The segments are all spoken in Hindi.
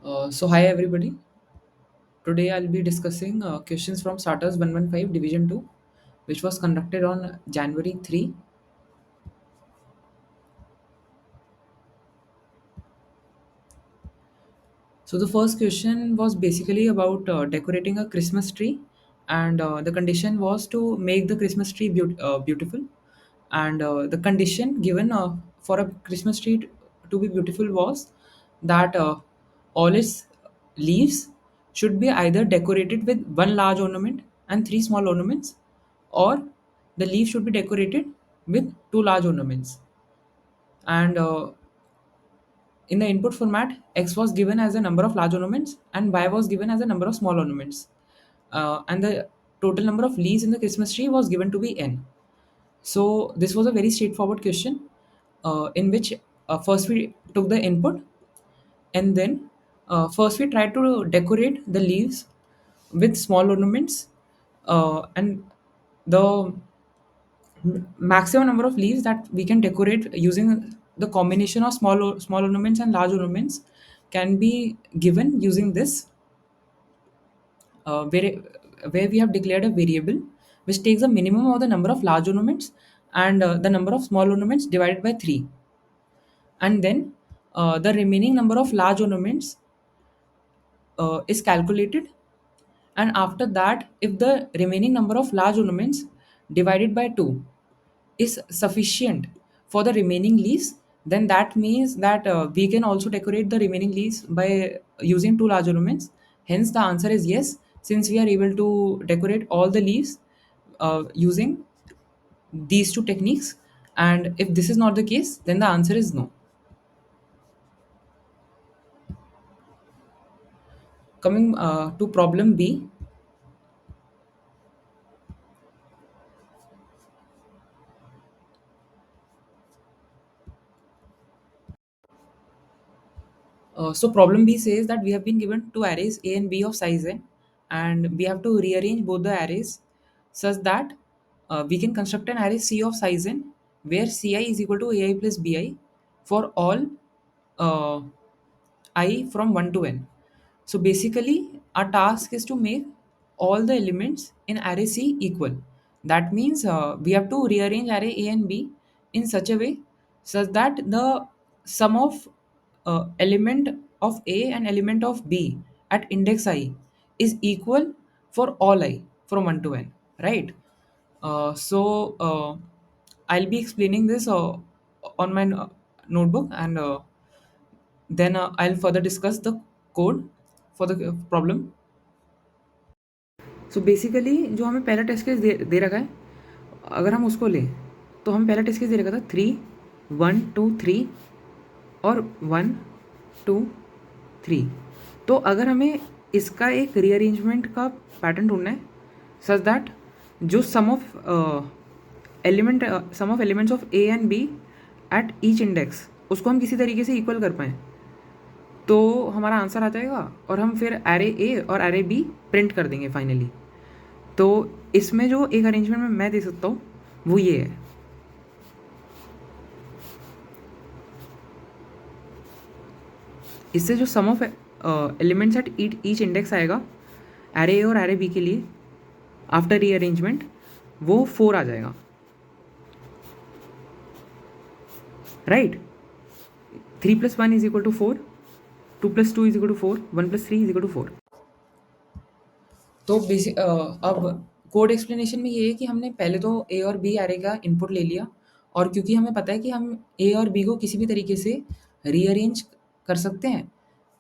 Hi everybody. Today I'll be discussing questions from Starters 115 Division 2, which was conducted on January 3. So the first question was basically about decorating a Christmas tree, and the condition was to make the Christmas tree beautiful. And the condition given for a Christmas tree to be beautiful was that all its leaves should be either decorated with one large ornament and three small ornaments, or the leaf should be decorated with two large ornaments. And in the input format, X was given as a number of large ornaments and Y was given as a number of small ornaments. And the total number of leaves in the Christmas tree was given to be N. So this was a very straightforward question in which first we took the input, and then first we tried to decorate the leaves with small ornaments, and the maximum number of leaves that we can decorate using the combination of small ornaments and large ornaments can be given using this, where we have declared a variable which takes the minimum of the number of large ornaments and the number of small ornaments divided by 3, and then the remaining number of large ornaments is calculated, and after that if the remaining number of large ornaments divided by 2 is sufficient for the remaining leaves, then that means that we can also decorate the remaining leaves by using two large ornaments. Hence the answer is yes, since we are able to decorate all the leaves using these two techniques. And if this is not the case, then the answer is no. Coming to problem B. So problem B says that we have been given two arrays A and B of size n, and we have to rearrange both the arrays such that we can construct an array C of size n where Ci is equal to Ai plus Bi for all uh, I from 1 to n. So basically, our task is to make all the elements in array C equal. That means we have to rearrange array A and B in such a way such that the sum of element of A and element of B at index I is equal for all I from 1 to n, right? I'll be explaining this on my notebook, and then I'll further discuss the code for the problem. So basically जो हमें पहला टेस्ट केस दे रखा है, अगर हम उसको लें तो हमें पहला टेस्ट केस दे रखा था 3 1 2 3 और 1 2 3। तो अगर हमें इसका एक रीअरेंजमेंट का पैटर्न ढूंढना है सच दैट जो sum of elements of A and B at each index उसको हम किसी तरीके से इक्वल कर पाएँ, तो हमारा आंसर आ जाएगा और हम फिर एरे ए और एरे बी प्रिंट कर देंगे फाइनली। तो इसमें जो एक अरेंजमेंट में मैं दे सकता हूँ वो ये है। इससे जो sum of elements at each index आएगा एरे ए और एरे बी के लिए आफ्टर रीअरेंजमेंट वो 4 आ जाएगा, right. 3 + 1 is equal to 4, 2 + 2 is equal to 4, 1 + 3 is equal to 4। तो बेसिक अब कोड एक्सप्लेनेशन में ये है कि हमने पहले तो ए और बी एरे का इनपुट ले लिया, और क्योंकि हमें पता है कि हम ए और बी को किसी भी तरीके से रीअरेंज कर सकते हैं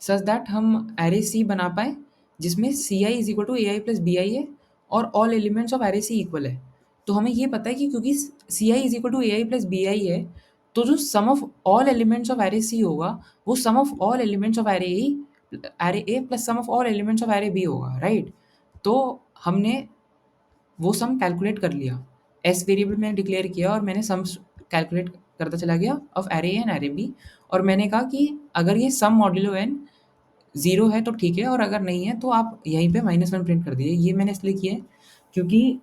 सच दैट हम एरे सी बना पाए जिसमें C I is equal to A I plus B I है और all elements of array C equal है। तो हमें ये पता है कि क्योंकि C I is equal to A I plus B I है, तो जो sum of all elements of array C होगा वो sum of all elements of array A plus sum of all elements of array B होगा, राइट। तो हमने वो सम कैलकुलेट कर लिया, एस वेरिएबल मैंने डिक्लेयर किया और मैंने सम्स कैलकुलेट करता चला गया of array A and array B. और मैंने कहा कि अगर ये सम मॉड्यूलो एन 0 है तो ठीक है, और अगर नहीं है तो आप यहीं पे -1 प्रिंट कर दीजिए। ये मैंने इसलिए किया है क्योंकि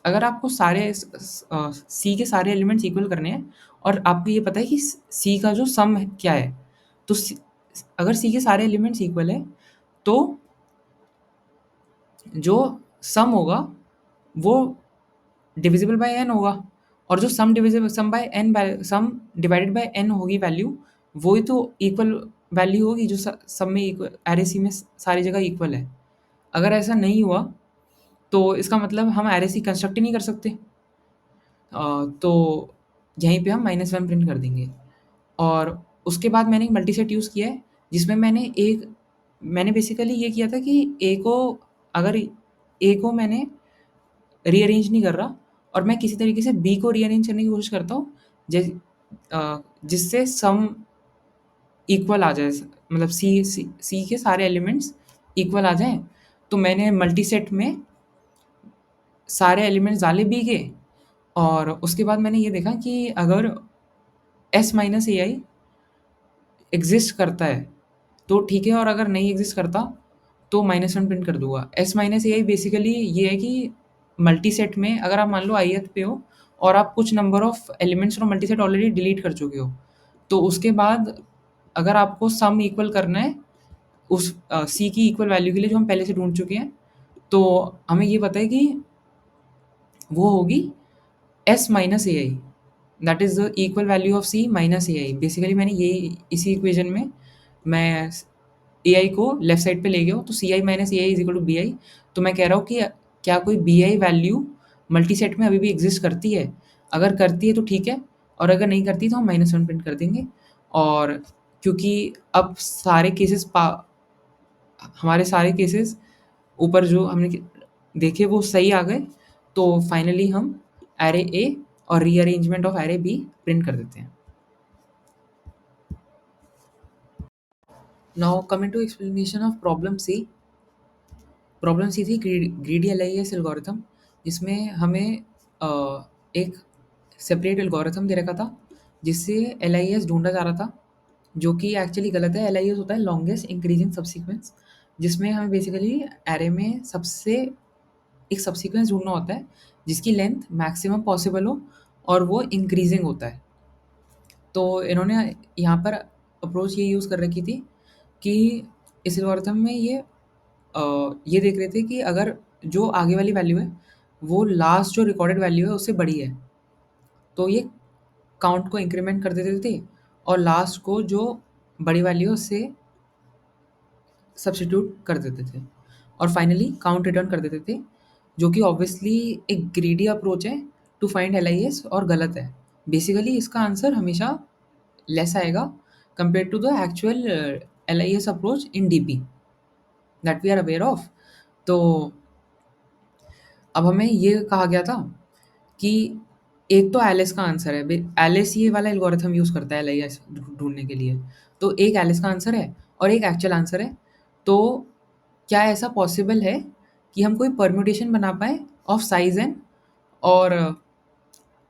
अगर आपको सारे सी के सारे एलिमेंट्स इक्वल करने हैं और आपको ये पता है कि सी का जो सम क्या है, तो अगर सी के सारे एलिमेंट्स इक्वल है तो जो सम होगा वो डिविजिबल बाय एन होगा, और जो sum divisible sum divided by N होगी वैल्यू, वही तो इक्वल वैल्यू होगी जो सब में इक्वल एरे सी में सारी जगह इक्वल है। अगर ऐसा नहीं हुआ तो इसका मतलब हम एरे सी कंस्ट्रक्ट ही नहीं कर सकते। तो यहीं पे हम -1 प्रिंट कर देंगे। और उसके बाद मैंने एक मल्टीसेट यूज़ किया है जिसमें मैंने बेसिकली ये किया था कि ए को मैंने रीअरेंज नहीं कर रहा, और मैं किसी तरीके से बी को रीअरेंज करने की कोशिश करता हूँ जिससे सम इक्वल आ जाए, मतलब सी के सारे एलिमेंट्स इक्वल आ जाएं। तो मैंने मल्टीसेट में सारे एलिमेंट्स डाले बी के, और उसके बाद मैंने ये देखा कि अगर S minus A I exist करता है तो ठीक है, और अगर नहीं एग्जिस्ट करता तो -1 प्रिंट कर दूंगा। S minus A I basically ये है कि मल्टी सेट में अगर आप मान लो ith पे हो और आप कुछ number of elements from multi set already delete कर चुके हो, तो उसके बाद अगर आपको सम इक्वल करना है उस सी की इक्वल वैल्यू के लिए जो हम पहले से ढूंढ चुके हैं, तो हमें ये पता है कि वो होगी S minus A I, that is the equal value of C minus A I. Basically मैंने ये इसी इक्वेशन में मैं ए आई को लेफ्ट साइड पे ले गया हूँ, तो C I minus A I is equal to B I. तो मैं कह रहा हूँ कि क्या कोई B I value multiset में अभी भी एग्जिस्ट करती है? अगर करती है तो ठीक है, और अगर नहीं करती तो हम -1 प्रिंट कर देंगे। और क्योंकि अब हमारे सारे केसेस ऊपर जो हमने देखे वो सही आ गए, तो फाइनली हम एरे ए और rearrangement of array B print कर देते हैं। Now coming to explanation of problem C. Problem C थी ग्रीडी एलआईएस एल्गोरिथम, जिसमें हमें एक सेपरेट एल्गोरिथम दे रखा था जिससे एलआईएस ढूंढा जा रहा था, जो कि एक्चुअली गलत है। एलआईएस होता है लॉन्गेस्ट इंक्रीजिंग सबसीक्वेंस, जिसमें हमें बेसिकली एरे में सबसे एक सबसीक्वेंस ढूंढना होता है जिसकी लेंथ मैक्सिमम पॉसिबल हो और वो इंक्रीजिंग होता है। तो इन्होंने यहाँ पर अप्रोच ये यूज़ कर रखी थी कि इस एल्गोरिथम में ये देख रहे थे कि अगर जो आगे वाली वैल्यू है वो लास्ट जो रिकॉर्डेड वैल्यू है उससे बड़ी है, तो ये काउंट को इंक्रीमेंट कर देते थे और लास्ट को जो बड़ी वैल्यू है उससे सब्स्टिट्यूट कर देते थे, और फाइनली काउंट रिटर्न कर देते थे, जो कि ऑब्वियसली एक ग्रीडी अप्रोच है टू फाइंड एलआईएस और गलत है। बेसिकली इसका आंसर हमेशा लेस आएगा compare to the actual LIS approach in DP that we are aware of. तो अब हमें ये कहा गया था कि एक तो एलिस का आंसर है, एलिस ये वाला एल्गोरिथम यूज़ करता है एलआईएस ढूंढने के लिए, तो एक एलिस का आंसर है और एक एक्चुअल आंसर है। तो क्या ऐसा पॉसिबल है कि हम कोई परम्यूटेशन बना पाए ऑफ साइज एन, और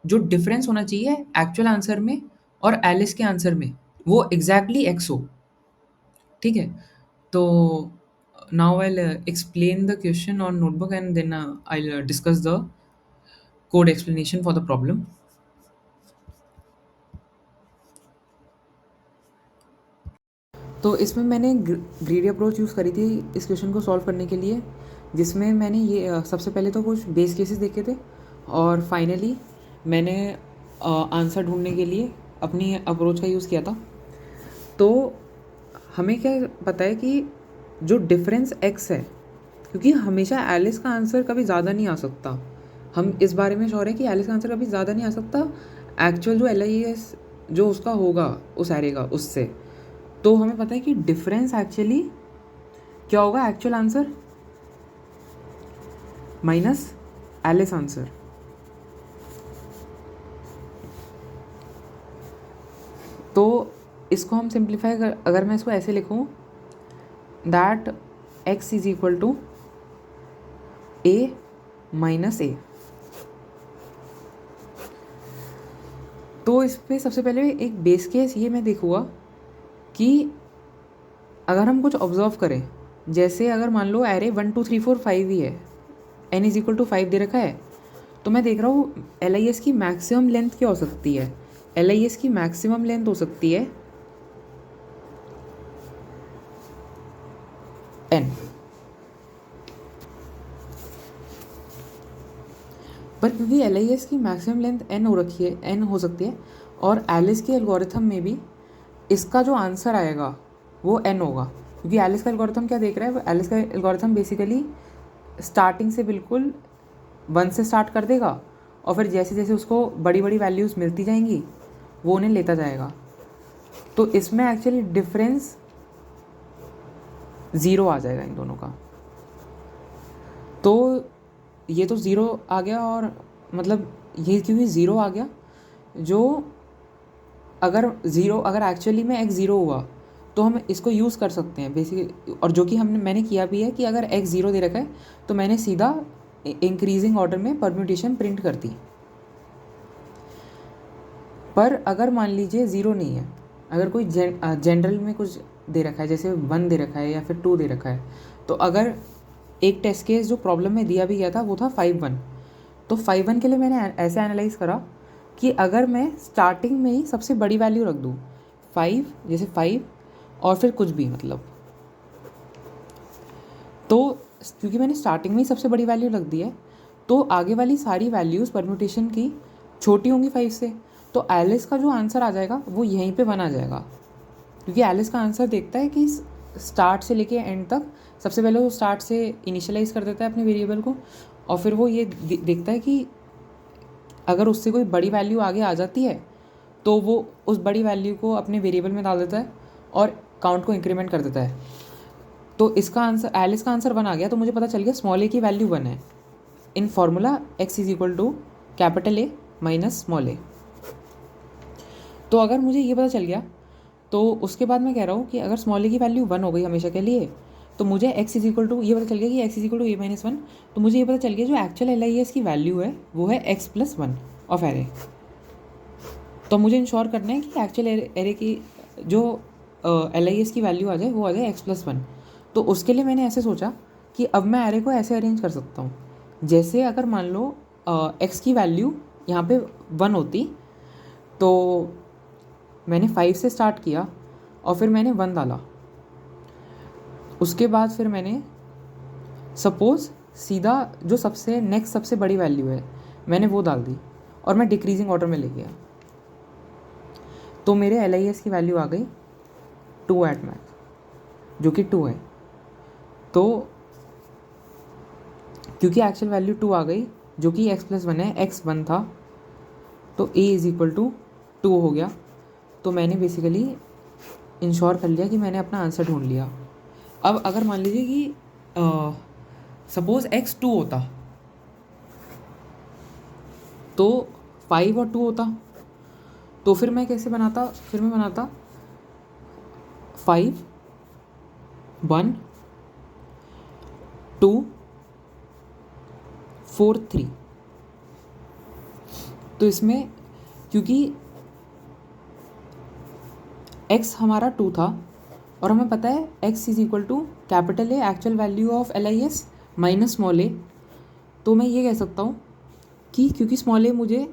जो डिफरेंस होना चाहिए एक्चुअल आंसर में और एलिस के आंसर में वो एग्जैक्टली एक्स हो? ठीक है, तो now I explain the question on notebook and then I discuss the code explanation for the problem. तो इसमें मैंने ग्रीडी अप्रोच यूज़ करी थी इस क्वेश्चन को सॉल्व करने के लिए, जिसमें मैंने ये सबसे पहले तो कुछ बेस केसेस देखे थे, और फाइनली मैंने आंसर ढूंढने के लिए अपनी अप्रोच का यूज़ किया था। तो हमें क्या पता है कि जो डिफरेंस x है, क्योंकि हमेशा एलिस का आंसर कभी ज़्यादा नहीं आ सकता, हम इस बारे में श्योर है कि एलिस का आंसर कभी ज़्यादा नहीं आ सकता एक्चुअल जो एलआईएस जो उसका होगा उस एरे का उससे। तो हमें पता है कि डिफरेंस एक्चुअली क्या होगा, actual answer minus LIS answer. तो इसको हम सिंप्लीफाई अगर मैं इसको ऐसे लिखूं that x is equal to a minus A, तो इस पर सबसे पहले एक बेस केस ये मैं देखूँगा कि अगर हम कुछ ऑब्जर्व करें, जैसे अगर मान लो एरे 1 2 3 4 5 ही है, n इज इक्वल टू 5 दे रखा है, तो मैं देख रहा हूँ एलआईएस की मैक्सिमम लेंथ क्या हो सकती है। एलआईएस की मैक्सिमम लेंथ हो सकती है 10। पर क्योंकि एल की मैक्सिमम लेंथ n हो रखी है, n हो सकती है, और एलिस के एल्गोरिथम में भी इसका जो आंसर आएगा वो n होगा, क्योंकि एलिस का एल्गोरिथम क्या देख रहा है, एलिस का एल्गोरिथम बेसिकली स्टार्टिंग से बिल्कुल 1 से स्टार्ट कर देगा और फिर जैसे जैसे उसको बड़ी बड़ी वैल्यूज़ मिलती जाएंगी वो उन्हें लेता जाएगा। तो इसमें एक्चुअली डिफरेंस 0 आ जाएगा इन दोनों का। तो ये तो 0 आ गया, और मतलब ये क्योंकि 0 आ गया, जो अगर एक्चुअली में x 0 हुआ तो हम इसको यूज़ कर सकते हैं बेसिकली, और जो कि मैंने किया भी है कि अगर x 0 दे रखा है तो मैंने सीधा इंक्रीजिंग ऑर्डर में परम्यूटेशन प्रिंट कर दी। पर अगर मान लीजिए 0 नहीं है, अगर कोई जनरल में कुछ दे रखा है, जैसे 1 दे रखा है या फिर 2 दे रखा है, तो अगर एक टेस्ट केस जो प्रॉब्लम में दिया भी गया था वो था 5-1, तो 5-1 के लिए मैंने ऐसे एनालाइज करा कि अगर मैं स्टार्टिंग में ही सबसे बड़ी वैल्यू रख दूँ 5, जैसे 5 और फिर कुछ भी, मतलब तो क्योंकि मैंने स्टार्टिंग में ही सबसे बड़ी वैल्यू रख दी है तो आगे वाली सारी वैल्यूज़ परम्यूटेशन की छोटी होंगी 5 से, तो एलिस का जो आंसर आ जाएगा वो यहीं पे 1 आ जाएगा, क्योंकि एलिस का आंसर देखता है कि स्टार्ट से लेके एंड तक सबसे पहले वो स्टार्ट से इनिशियलाइज़ कर देता है अपने वेरिएबल को, और फिर वो ये देखता है कि अगर उससे कोई बड़ी वैल्यू आगे आ जाती है तो वो उस बड़ी वैल्यू को अपने वेरिएबल में डाल देता है और काउंट को इंक्रीमेंट कर देता है। तो इसका आंसर, एलिस का आंसर 1 आ गया, तो मुझे पता चल गया स्मॉल ए की वैल्यू 1 है in formula x is equal to capital A minus small A. तो अगर मुझे ये पता चल गया तो उसके बाद मैं कह रहा हूँ कि अगर स्मॉल ए की वैल्यू 1 हो गई हमेशा के लिए, तो मुझे x इज इक्वल टू, ये पता चल गया कि x is equal to A minus 1, तो मुझे ये पता चल गया जो एक्चुअल एल की वैल्यू है वो है x प्लस 1 ऑफ एरे। तो मुझे इंश्योर करना है कि एक्चुअल एरे की जो एल की वैल्यू आ जाए वो आ जाए x प्लस 1। तो उसके लिए मैंने ऐसे सोचा कि अब मैं एरे को ऐसे अरेंज कर सकता हूँ, जैसे अगर मान लो x की वैल्यू यहाँ पे 1 होती, तो मैंने 5 से स्टार्ट किया और फिर मैंने 1 डाला, उसके बाद फिर मैंने सपोज़ सीधा जो सबसे नेक्स्ट सबसे बड़ी वैल्यू है मैंने वो डाल दी और मैं डिक्रीजिंग ऑर्डर में ले गया, तो मेरे एल की वैल्यू आ गई 2 एट मैक्स, जो कि 2 है। तो क्योंकि एक्चुअल वैल्यू 2 आ गई जो कि x प्लस 1 है, x 1 था, तो a इज़ इक्वल टू 2 हो गया। तो मैंने बेसिकली इंश्योर कर लिया कि मैंने अपना आंसर ढूंढ लिया। अब अगर मान लीजिए कि सपोज़ x 2 होता तो 5 और 2 होता, तो फिर मैं कैसे बनाता, फिर मैं बनाता 5 1 2 4 3। तो इसमें क्योंकि x हमारा 2 था और हमें पता है x is equal to capital A actual value of L minus small A, तो मैं ये कह सकता हूँ कि क्योंकि स्मॉल ए मुझे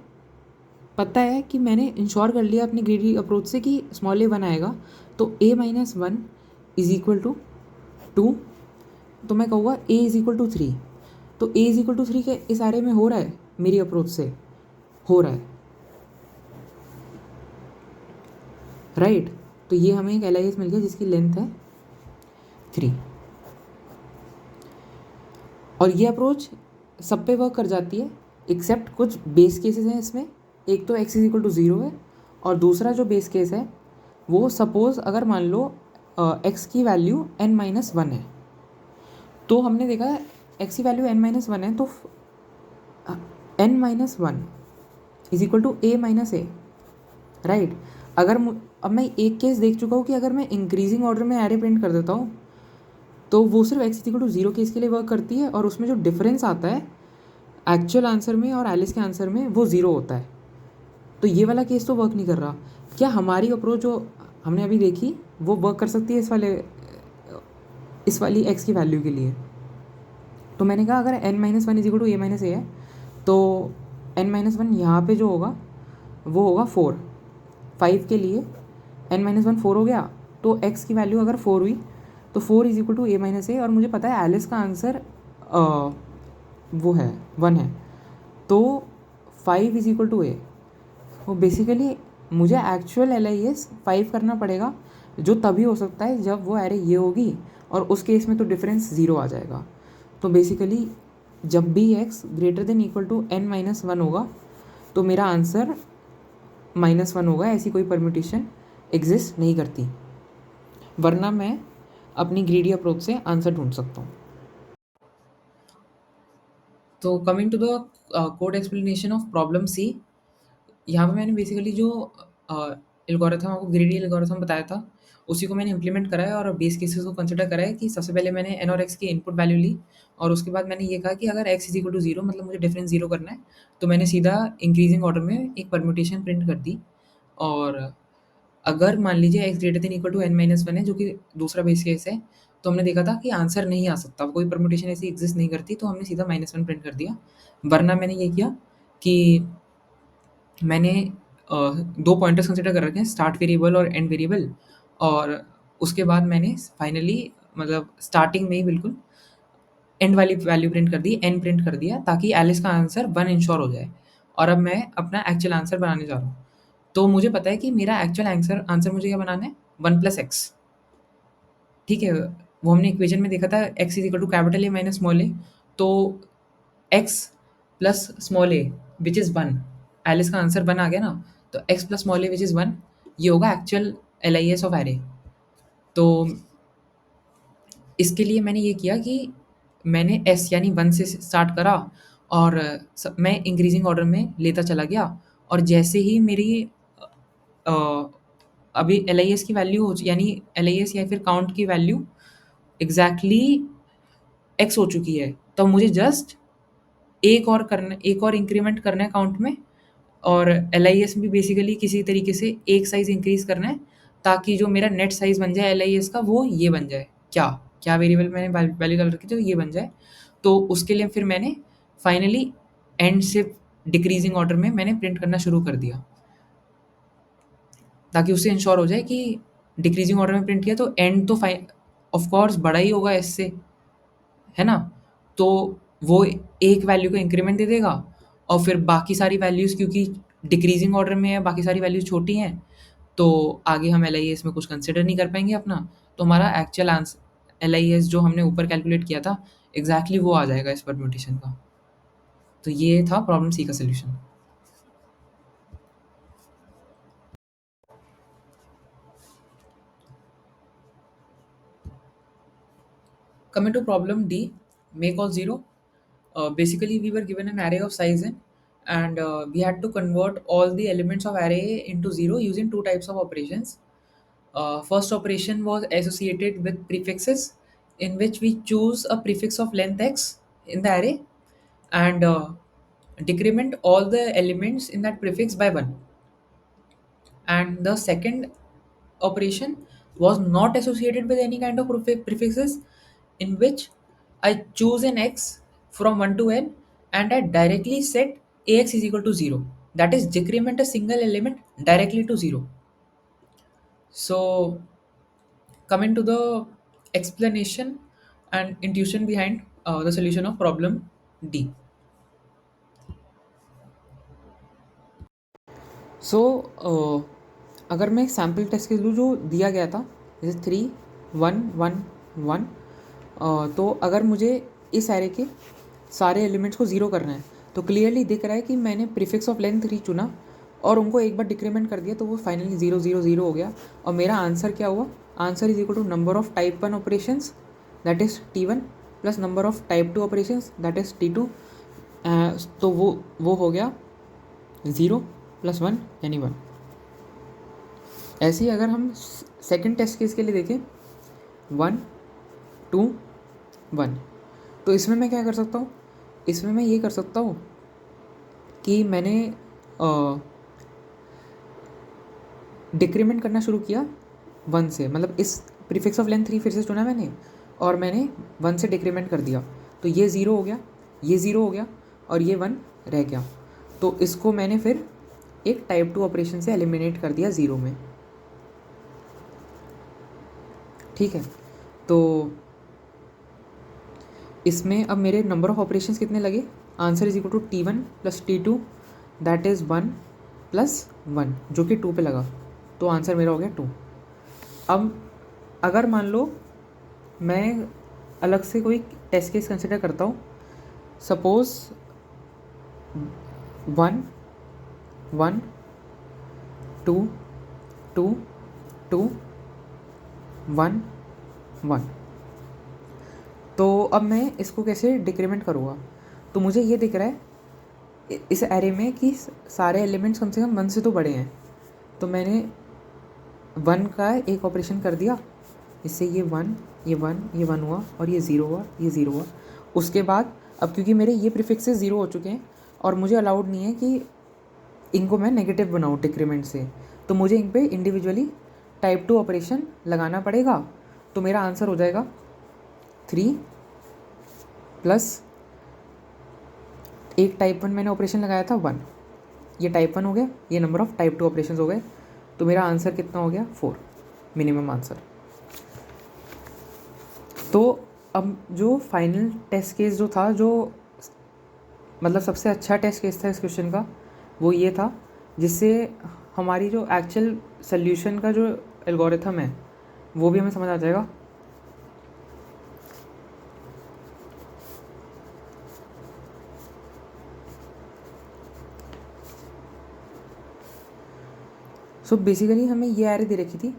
पता है कि मैंने इंश्योर कर लिया अपनी ग्रीडी अप्रोच से कि स्मॉल ए 1 आएगा, तो a minus 1 is equal to 2, तो मैं कहूँगा a इज इक्वल टू 3। तो a इज इक्वल टू 3 के इस आरे में हो रहा है, मेरी अप्रोच से हो रहा है, राइट। तो ये हमें एक एल मिल गया जिसकी लेंथ है 3, और ये अप्रोच सब पे वर्क कर जाती है एक्सेप्ट कुछ बेस केसेस हैं इसमें। एक तो x इज इक्वल टू 0 है, और दूसरा जो बेस केस है वो सपोज़ अगर मान लो x की वैल्यू n माइनस 1 है, तो हमने देखा x की वैल्यू n माइनस 1 है, तो n minus 1 is equal to a minus A, right. अगर अब मैं एक केस देख चुका हूँ कि अगर मैं इंक्रीजिंग ऑर्डर में एरे प्रिंट कर देता हूँ तो वो सिर्फ x इक्वल टू 0 केस के लिए वर्क करती है, और उसमें जो डिफरेंस आता है एक्चुअल आंसर में और एलिस के आंसर में वो 0 होता है। तो ये वाला केस तो वर्क नहीं कर रहा। क्या हमारी अप्रोच जो हमने अभी देखी वो वर्क कर सकती है इस वाली x की वैल्यू के लिए? तो मैंने कहा अगर n minus 1 is equal to a minus A है, तो n माइनस 1 यहाँ पर जो होगा वो होगा 4। 5 के लिए n माइनस 1 4 हो गया, तो x की वैल्यू अगर 4 हुई तो 4 is equal to A minus A, और मुझे पता है एलिस का आंसर वो है 1 है, तो 5 इज इक्वल टू ए। वो बेसिकली मुझे एक्चुअल एल आई एस 5 करना पड़ेगा, जो तभी हो सकता है जब वो एरे ये होगी, और उस केस में तो डिफरेंस 0 आ जाएगा। तो बेसिकली जब भी x greater than equal to n minus 1 होगा तो मेरा आंसर -1 होगा। ऐसी कोई परम्यूटेशन एग्जिस्ट नहीं करती, वरना मैं अपनी ग्रीडी अप्रोच से आंसर ढूंढ सकता हूँ। तो coming to the code explanation of problem C, यहाँ पे मैंने बेसिकली जो एल्गोरिथम आपको ग्रीडी एल्गोरिथम बताया था उसी को मैंने इंप्लीमेंट करा है, और बेस केसेस को कंसिडर करा है कि सबसे पहले मैंने एन और एक्स की इनपुट वैल्यू ली, और उसके बाद मैंने ये कहा कि अगर एक्स इज इक्वल टू 0 मतलब मुझे डिफरेंस 0 करना है, तो मैंने सीधा इंक्रीजिंग ऑर्डर में एक परम्यूटेशन प्रिंट कर दी। और अगर मान लीजिए X greater than equal to N minus 1 है, जो कि दूसरा बेस केस है, तो हमने देखा था कि आंसर नहीं आ सकता, कोई परम्यूटेशन ऐसी एग्जिस्ट नहीं करती, तो हमने सीधा -1 प्रिंट कर दिया। वरना मैंने ये किया कि मैंने 2 पॉइंटर्स कंसिडर कर रखे हैं, स्टार्ट वेरिएबल और एंड वेरिएबल, और उसके बाद मैंने फाइनली मतलब स्टार्टिंग में ही बिल्कुल एंड वाली वैल्यू प्रिंट कर दी, एन प्रिंट कर दिया, ताकि एलिस का आंसर 1 इंश्योर हो जाए। और अब मैं अपना एक्चुअल आंसर बनाने जा रहा हूँ। तो मुझे पता है कि मेरा एक्चुअल आंसर आंसर मुझे क्या बनाना है, 1 प्लस एक्स। ठीक है, वो हमने इक्वेशन में देखा था X is equal to capital A minus small A, तो X plus small A which is 1, LIS का आंसर 1 आ गया ना, तो X plus small A which is 1, ये होगा actual L I S of array. तो इसके लिए मैंने ये किया कि मैंने एस यानी 1 से स्टार्ट करा, और मैं इंक्रीजिंग ऑर्डर में लेता चला गया, और जैसे ही मेरी अ, अभी एल आई एस की वैल्यू हो, यानी एल आई एस या फिर काउंट की वैल्यू एग्जैक्टली एक्स हो चुकी है, तो मुझे जस्ट एक और इंक्रीमेंट करना है काउंट में, और एल आई एस भी बेसिकली किसी तरीके से एक साइज़ इंक्रीज़ करना है, ताकि जो मेरा नेट साइज़ बन जाए एल आई एस का वो ये बन जाए। क्या क्या वेरिएबल मैंने वैल्यू डाल रखी थी, तो ये बन जाए। तो उसके लिए फिर मैंने फाइनली एंड से डिक्रीजिंग ऑर्डर में मैंने प्रिंट करना शुरू कर दिया, ताकि उससे इंश्योर हो जाए कि डिक्रीजिंग ऑर्डर में प्रिंट किया तो एंड तो ऑफ कोर्स बड़ा ही होगा इससे, है ना? तो वो एक वैल्यू को इंक्रीमेंट दे देगा, और फिर बाकी सारी वैल्यूज़ क्योंकि डिक्रीजिंग ऑर्डर में है, बाकी सारी वैल्यूज़ छोटी हैं, तो आगे हम एल में कुछ कंसिडर नहीं कर पाएँगे अपना। तो हमारा एक्चुअल एल जो हमने ऊपर कैलकुलेट किया था, एग्ज़ैक्टली वो आ जाएगा इस परम्यूटेशन का। तो ये था प्रॉब्लम सी का solution. Coming to problem D, make all 0. Basically, we were given an array of size n, and we had to convert all the elements of array into 0 using two types of operations. First operation was associated with prefixes, in which we choose a prefix of length x in the array, and decrement all the elements in that prefix by 1. And the second operation was not associated with any kind of prefixes, in which I choose an x from 1 to n, and I directly set ax is equal to 0. That is, decrement a single element directly to 0. So, coming to the explanation and intuition behind the solution of problem D. सो अगर मैं एक सैम्पल टेस्ट के लूँ जो दिया गया था, जैसे 3 1 1 1, तो अगर मुझे इस एरे के सारे एलिमेंट्स को ज़ीरो करना है, तो क्लियरली दिख रहा है कि मैंने प्रीफिक्स ऑफ लेंथ 3 चुना और उनको एक बार डिक्रीमेंट कर दिया, तो वो फाइनली 0 0 0 हो गया, और मेरा आंसर क्या हुआ, answer is equal to number of type 1 operations that is T1 plus number of type 2 operations that is T2। तो वो हो गया 0 प्लस 1 यानी 1। ऐसे ही अगर हम सेकंड टेस्ट केस के लिए देखें 1 2 1, तो इसमें मैं क्या कर सकता हूँ, इसमें मैं ये कर सकता हूँ कि मैंने डिक्रीमेंट करना शुरू किया 1 से, मतलब इस प्रीफिक्स ऑफ लेंथ 3 फिर से चुना मैंने और मैंने 1 से डिक्रीमेंट कर दिया, तो ये 0 हो गया, ये 0 हो गया और ये 1 रह गया। तो इसको मैंने फिर एक टाइप 2 ऑपरेशन से एलिमिनेट कर दिया 0 में। ठीक है, तो इसमें अब मेरे नंबर ऑफ ऑपरेशंस कितने लगे, answer is equal to T1 plus T2 that is 1 plus 1 जो कि 2 पे लगा, तो आंसर मेरा हो गया 2। अब अगर मान लो मैं अलग से कोई टेस्ट केस कंसिडर करता हूँ, सपोज 1 1 2 2 2 1 1, तो अब मैं इसको कैसे डिक्रीमेंट करूँगा। तो मुझे ये दिख रहा है इस एरे में कि सारे एलिमेंट्स कम से कम 1 से तो बड़े हैं, तो मैंने 1 का एक ऑपरेशन कर दिया, इससे ये 1 ये 1 ये 1 हुआ और ये 0 हुआ ये 0 हुआ। उसके बाद अब क्योंकि मेरे ये प्रीफिक्सेस 0 हो चुके हैं और मुझे अलाउड नहीं है कि इनको मैं नेगेटिव बनाऊँ डिक्रीमेंट से, तो मुझे इन पे इंडिविजुअली टाइप 2 ऑपरेशन लगाना पड़ेगा। तो मेरा आंसर हो जाएगा 3 प्लस एक टाइप 1 मैंने ऑपरेशन लगाया था 1, ये टाइप 1 हो गया, ये नंबर ऑफ टाइप 2 ऑपरेशंस हो गए, तो मेरा आंसर कितना हो गया 4, मिनिमम आंसर। तो अब जो फाइनल टेस्ट केस जो था, जो मतलब सबसे अच्छा टेस्ट केस था इस क्वेश्चन का, वो ये था जिससे हमारी जो एक्चुअल सल्यूशन का जो एल्गोरिथम है वो भी हमें समझ आ जाएगा। सो बेसिकली हमें ये एरे दे रखी थी,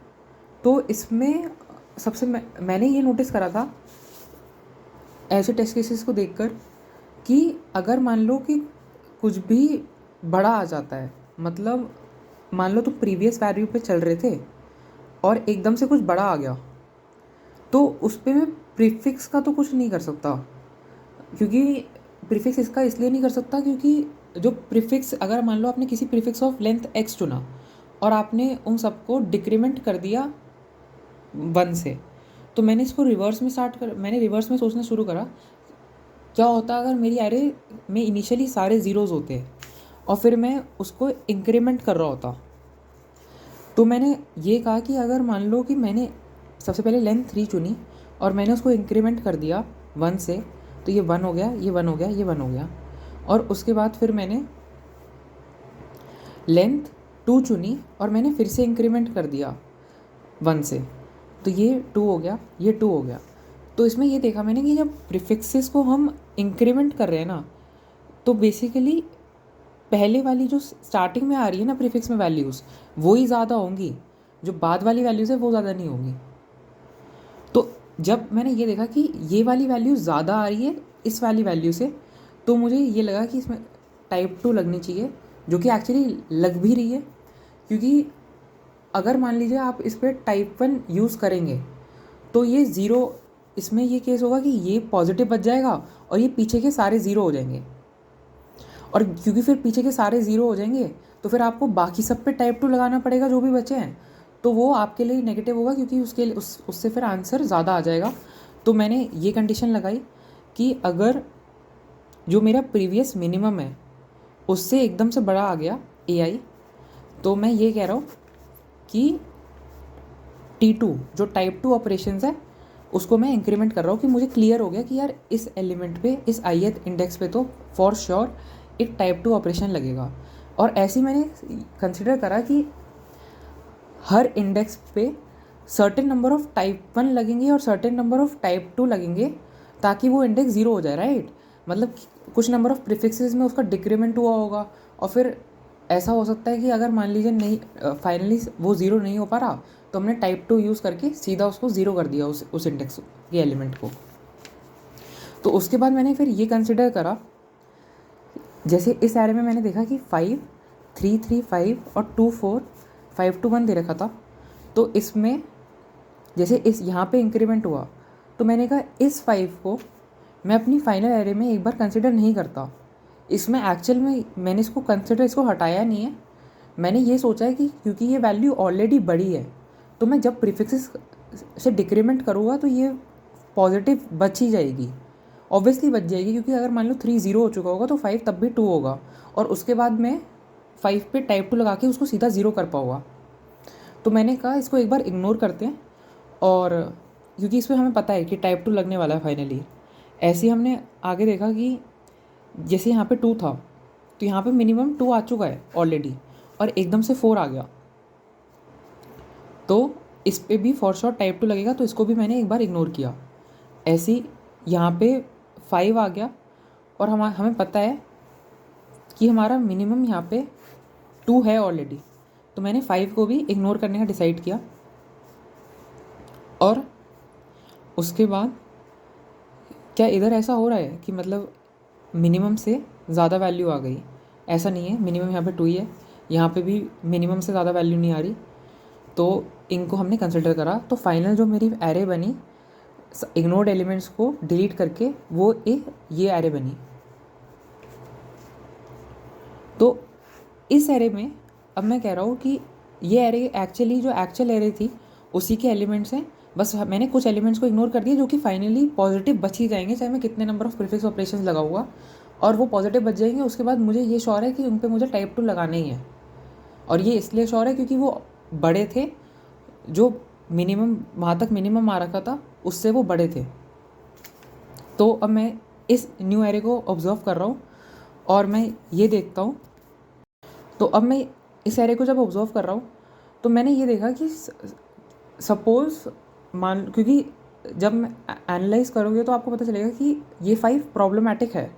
तो इसमें सबसे मैंने ये नोटिस करा था ऐसे टेस्ट केसेस को देखकर कि अगर मान लो कि कुछ भी बड़ा आ जाता है, मतलब मान लो तो प्रीवियस वैल्यू पे चल रहे थे और एकदम से कुछ बड़ा आ गया, तो उस पर मैं प्रीफिक्स का तो कुछ नहीं कर सकता, क्योंकि प्रीफिक्स इसका इसलिए नहीं कर सकता क्योंकि जो प्रीफिक्स, अगर मान लो आपने किसी प्रीफिक्स ऑफ लेंथ x चुना और आपने उन सबको डिक्रीमेंट कर दिया 1 से, तो मैंने इसको मैंने रिवर्स में सोचना शुरू करा, क्या होता अगर मेरी एरे में इनिशियली सारे ज़ीरोज़ होते और फिर मैं उसको इंक्रीमेंट कर रहा होता। तो मैंने ये कहा कि अगर मान लो कि मैंने सबसे पहले लेंथ 3 चुनी और मैंने उसको इंक्रीमेंट कर दिया 1 से, तो ये 1 हो गया, ये 1 हो गया, ये 1 हो गया, और उसके बाद फिर मैंने लेंथ 2 चुनी और मैंने फिर से इंक्रीमेंट कर दिया 1 से, तो ये 2 हो गया, ये 2 हो गया। तो इसमें ये देखा मैंने कि जब प्रीफिक्सेस को हम इंक्रीमेंट कर रहे हैं ना, तो बेसिकली पहले वाली जो स्टार्टिंग में आ रही है ना प्रीफिक्स में वैल्यूज़, वो ही ज़्यादा होंगी, जो बाद वाली वैल्यूज़ है वो ज़्यादा नहीं होंगी। तो जब मैंने ये देखा कि ये वाली वैल्यू ज़्यादा आ रही है इस वाली वैल्यू से, तो मुझे ये लगा कि इसमें टाइप 2 लगनी चाहिए, जो कि एक्चुअली लग भी रही है, क्योंकि अगर मान लीजिए आप इस पर टाइप 1 यूज़ करेंगे तो ये 0, इसमें ये केस होगा कि ये पॉजिटिव बच जाएगा और ये पीछे के सारे 0 हो जाएंगे, और क्योंकि फिर पीछे के सारे 0 हो जाएंगे तो फिर आपको बाकी सब पे टाइप 2 लगाना पड़ेगा जो भी बचे हैं, तो वो आपके लिए नेगेटिव होगा, क्योंकि उससे फिर आंसर ज़्यादा आ जाएगा। तो मैंने ये कंडीशन लगाई कि अगर जो मेरा प्रीवियस मिनिमम है उससे एकदम से बड़ा आ गया AI, तो मैं ये कह रहा हूँ कि T2 जो टाइप 2 ऑपरेशंस है उसको मैं इंक्रीमेंट कर रहा हूँ, कि मुझे क्लियर हो गया कि यार इस एलिमेंट पे, इस ith इंडेक्स पे तो फॉर श्योर एक टाइप 2 ऑपरेशन लगेगा। और ऐसे ही मैंने कंसिडर करा कि हर इंडेक्स पे सर्टेन नंबर ऑफ टाइप 1 लगेंगे और सर्टेन नंबर ऑफ टाइप 2 लगेंगे, ताकि वो इंडेक्स 0 हो जाए, राइट। मतलब कुछ नंबर ऑफ प्रीफिक्सेस में उसका डिक्रीमेंट हुआ होगा, और फिर ऐसा हो सकता है कि अगर मान लीजिए नहीं फाइनली वो 0 नहीं हो पा रहा, तो हमने टाइप 2 यूज़ करके सीधा उसको 0 कर दिया उस इंडेक्स के एलिमेंट को। तो उसके बाद मैंने फिर ये कंसिडर करा, जैसे इस एरे में मैंने देखा कि 5 3 3 5 और 2 4 5 2 1 दे रखा था, तो इसमें जैसे इस यहाँ पे इंक्रीमेंट हुआ, तो मैंने कहा इस 5 को मैं अपनी फाइनल एरे में एक बार कंसिडर नहीं करता। इसमें एक्चुअल में मैंने इसको हटाया नहीं है, मैंने ये सोचा है कि क्योंकि ये वैल्यू ऑलरेडी बड़ी है, तो मैं जब प्रीफिक्सेस से डिक्रीमेंट करूँगा तो ये पॉजिटिव बच ही जाएगी, ऑब्वियसली बच जाएगी, क्योंकि अगर मान लो 3 0 हो चुका होगा तो 5 तब भी 2 होगा, और उसके बाद मैं 5 पे टाइप 2 लगा के उसको सीधा 0 कर पाऊँगा। तो मैंने कहा इसको एक बार इग्नोर करते हैं और क्योंकि इसमें हमें पता है कि टाइप 2 लगने वाला है फाइनली। ऐसे ही हमने आगे देखा कि जैसे यहाँ पे 2 था तो यहाँ पे मिनिमम 2 आ चुका है ऑलरेडी और एकदम से 4 आ गया, तो इस पे भी फॉर श्योर टाइप 2 लगेगा, तो इसको भी मैंने एक बार इग्नोर किया। ऐसे ही यहाँ पे 5 आ गया और हमें पता है कि हमारा मिनिमम यहाँ पे 2 है ऑलरेडी, तो मैंने 5 को भी इग्नोर करने का डिसाइड किया। और उसके बाद क्या इधर ऐसा हो रहा है कि मतलब मिनिमम से ज़्यादा वैल्यू आ गई? ऐसा नहीं है, मिनिमम यहाँ पे 2 ही है, यहाँ पे भी मिनिमम से ज़्यादा वैल्यू नहीं आ रही, तो इनको हमने कंसिडर करा। तो फाइनल जो मेरी एरे बनी इग्नोर्ड एलिमेंट्स को डिलीट करके, वो एक ये एरे बनी। तो इस एरे में अब मैं कह रहा हूँ कि ये एरे एक्चुअली जो एक्चुअल एरे थी उसी के एलिमेंट्स हैं, बस मैंने कुछ एलिमेंट्स को इग्नोर कर दिया जो कि फाइनली पॉजिटिव बच ही जाएंगे, चाहे मैं कितने नंबर ऑफ प्रीफिक्स ऑपरेशंस लगाऊंगा, और वो पॉजिटिव बच जाएंगे। उसके बाद मुझे ये श्योर है कि उन पर मुझे टाइप 2 लगाना ही है, और ये इसलिए श्योर है क्योंकि वो बड़े थे, जो मिनिमम वहाँ तक मिनिमम आ रखा था उससे वो बड़े थे। तो अब मैं इस न्यू एरे को ऑब्जर्व कर रहा हूँ और मैं ये देखता हूँ। तो अब मैं इस एरे को जब ऑब्जर्व कर रहा हूँ तो मैंने ये देखा कि सपोज़ क्योंकि जब मैं एनालाइज करोगे तो आपको पता चलेगा कि ये 5 प्रॉब्लमेटिक है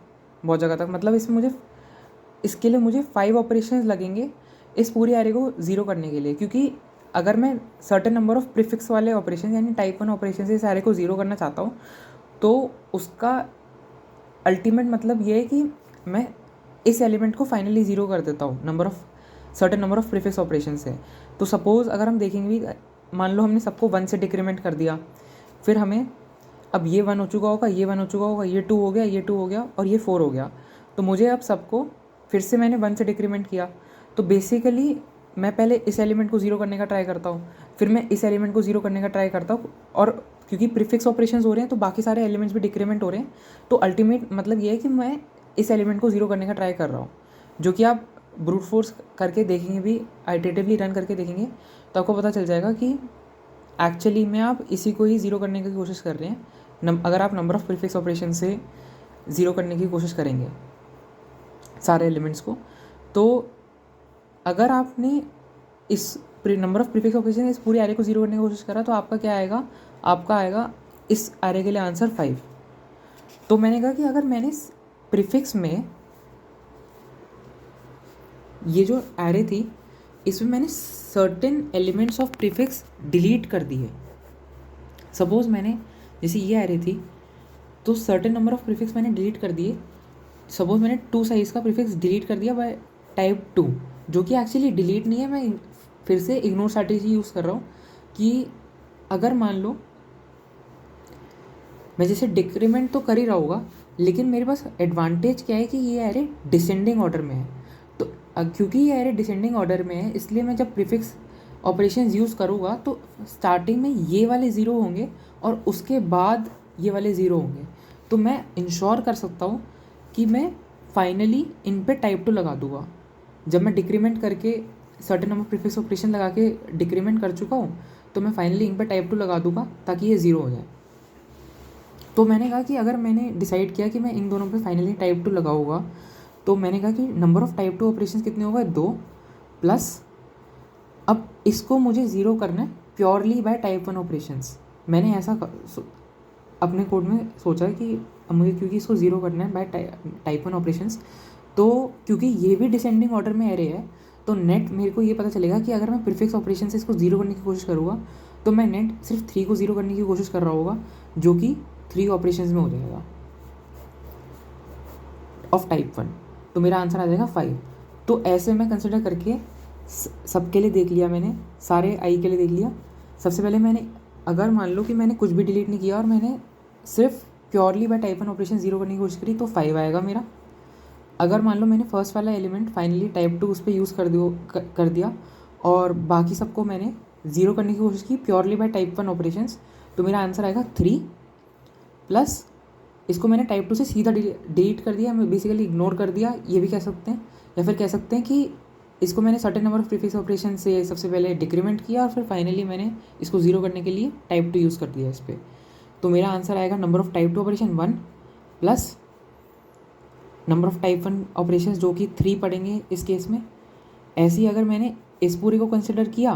बहुत जगह तक। मतलब इसके लिए मुझे 5 ऑपरेशंस लगेंगे इस पूरी एरे को ज़ीरो करने के लिए, क्योंकि अगर मैं सर्टेन नंबर ऑफ प्रीफिक्स वाले ऑपरेशन यानी टाइप 1 ऑपरेशन से इस एरे को ज़ीरो करना चाहता हूँ, तो उसका अल्टीमेट मतलब ये है कि मैं इस एलिमेंट को फाइनली ज़ीरो कर देता हूँ certain number of prefix operation से। तो सपोज़ अगर हम देखेंगे भी, मान लो हमने सबको 1 से डिक्रीमेंट कर दिया, फिर हमें अब ये 1 हो चुका होगा, ये 1 हो चुका होगा, ये 2 हो गया, ये 2 हो गया और ये 4 हो गया। तो मुझे अब सबको फिर से मैंने 1 से डिक्रीमेंट किया, तो बेसिकली मैं पहले इस एलिमेंट को ज़ीरो करने का ट्राई करता हूँ, फिर मैं इस एलिमेंट को ज़ीरो करने का ट्राई करता हूँ, और क्योंकि प्रीफिक्स ऑपरेशंस हो रहे हैं तो बाकी सारे एलिमेंट्स भी डिक्रीमेंट हो रहे हैं। तो अल्टीमेट मतलब ये है कि मैं इस एलिमेंट को ज़ीरो करने का ट्राई कर रहा हूँ, जो कि आप ब्रूट फोर्स करके देखेंगे भी, आइटरेटिवली रन करके देखेंगे तो आपको पता चल जाएगा कि एक्चुअली में आप इसी को ही ज़ीरो करने की कोशिश कर रहे हैं। अगर आप नंबर ऑफ़ प्रीफिक्स ऑपरेशन से ज़ीरो करने की कोशिश करेंगे सारे एलिमेंट्स को, तो अगर आपने इस नंबर ऑफ़ प्रीफिक्स ऑपरेशन इस पूरे एरे को ज़ीरो करने की कोशिश करा तो आपका क्या आएगा? आपका आएगा इस एरे के लिए आंसर 5। तो मैंने कहा कि अगर मैंने प्रीफिक्स में ये जो एरे थी इसमें मैंने certain elements of prefix delete कर दी है। सपोज़ मैंने जैसे ये एरे थी तो सर्टेन नंबर ऑफ प्रीफिक्स मैंने डिलीट कर दिए। सपोज़ मैंने 2 साइज़ का प्रीफिक्स डिलीट कर दिया बाय टाइप 2, जो कि एक्चुअली डिलीट नहीं है, मैं फिर से इग्नोर स्ट्रैटेजी यूज़ कर रहा हूँ कि अगर मान लो मैं जैसे डिक्रीमेंट तो कर ही रहा होगा, लेकिन मेरे पास एडवांटेज क्या है कि ये एरे डिसेंडिंग ऑर्डर में है। तो क्योंकि ये एरे डिसेंडिंग ऑर्डर में है इसलिए मैं जब प्रीफिक्स ऑपरेशंस यूज़ करूँगा तो स्टार्टिंग में ये वाले ज़ीरो होंगे और उसके बाद ये वाले ज़ीरो होंगे। तो मैं इंश्योर कर सकता हूँ कि मैं फाइनली इन पे टाइप 2 लगा दूँगा। जब मैं डिक्रीमेंट करके सर्टेन नंबर प्रीफिक्स ऑपरेशन लगा के डिक्रीमेंट कर चुका हूँ तो मैं फाइनली इन पे टाइप 2 लगा दूँगा ताकि ये ज़ीरो हो जाए। तो मैंने कहा कि अगर मैंने डिसाइड किया कि मैं इन दोनों पे फाइनली टाइप 2 लगाऊंगा, तो मैंने कहा कि नंबर ऑफ़ टाइप 2 ऑपरेशंस कितने होगा? 2 प्लस अब इसको मुझे ज़ीरो करना है प्योरली बाय टाइप 1 ऑपरेशंस। मैंने ऐसा अपने कोड में सोचा कि अब मुझे क्योंकि इसको ज़ीरो करना है बाय टाइप 1 ऑपरेशंस, तो क्योंकि ये भी डिसेंडिंग ऑर्डर में एरे है तो नेट मेरे को ये पता चलेगा कि अगर मैं प्रीफिक्स ऑपरेशन से इसको ज़ीरो करने की कोशिश करूँगा तो मैं नेट सिर्फ 3 को ज़ीरो करने की कोशिश कर रहा होगा, जो कि 3 ऑपरेशंस में हो जाएगा ऑफ टाइप 1। तो मेरा आंसर आ जाएगा 5। तो ऐसे मैं कंसिडर करके सबके लिए देख लिया, मैंने सारे आई के लिए देख लिया। सबसे पहले मैंने अगर मान लो कि मैंने कुछ भी डिलीट नहीं किया और मैंने सिर्फ purely bye type 1 operation zero करने की कोशिश करी तो 5 आएगा मेरा। अगर मान लो मैंने फर्स्ट वाला एलिमेंट फाइनली टाइप 2 उस पर यूज़ कर दिया और बाकी सबको मैंने ज़ीरो करने की कोशिश की प्योरली बाय टाइप 1 ऑपरेशंस, तो मेरा आंसर आएगा 3 प्लस इसको मैंने टाइप 2 से सीधा डिलीट कर दिया, मैं बेसिकली इग्नोर कर दिया, ये भी कह सकते हैं। या फिर कह सकते हैं कि इसको मैंने certain number of prefix operation से सबसे पहले डिक्रीमेंट किया और फिर फाइनली मैंने इसको ज़ीरो करने के लिए टाइप टू यूज़ कर दिया इस पर। तो मेरा आंसर आएगा number of type two operation 1 plus number of type 1 operation जो कि 3 पड़ेंगे इस केस में। ऐसे ही अगर मैंने इस पूरे को कंसिडर किया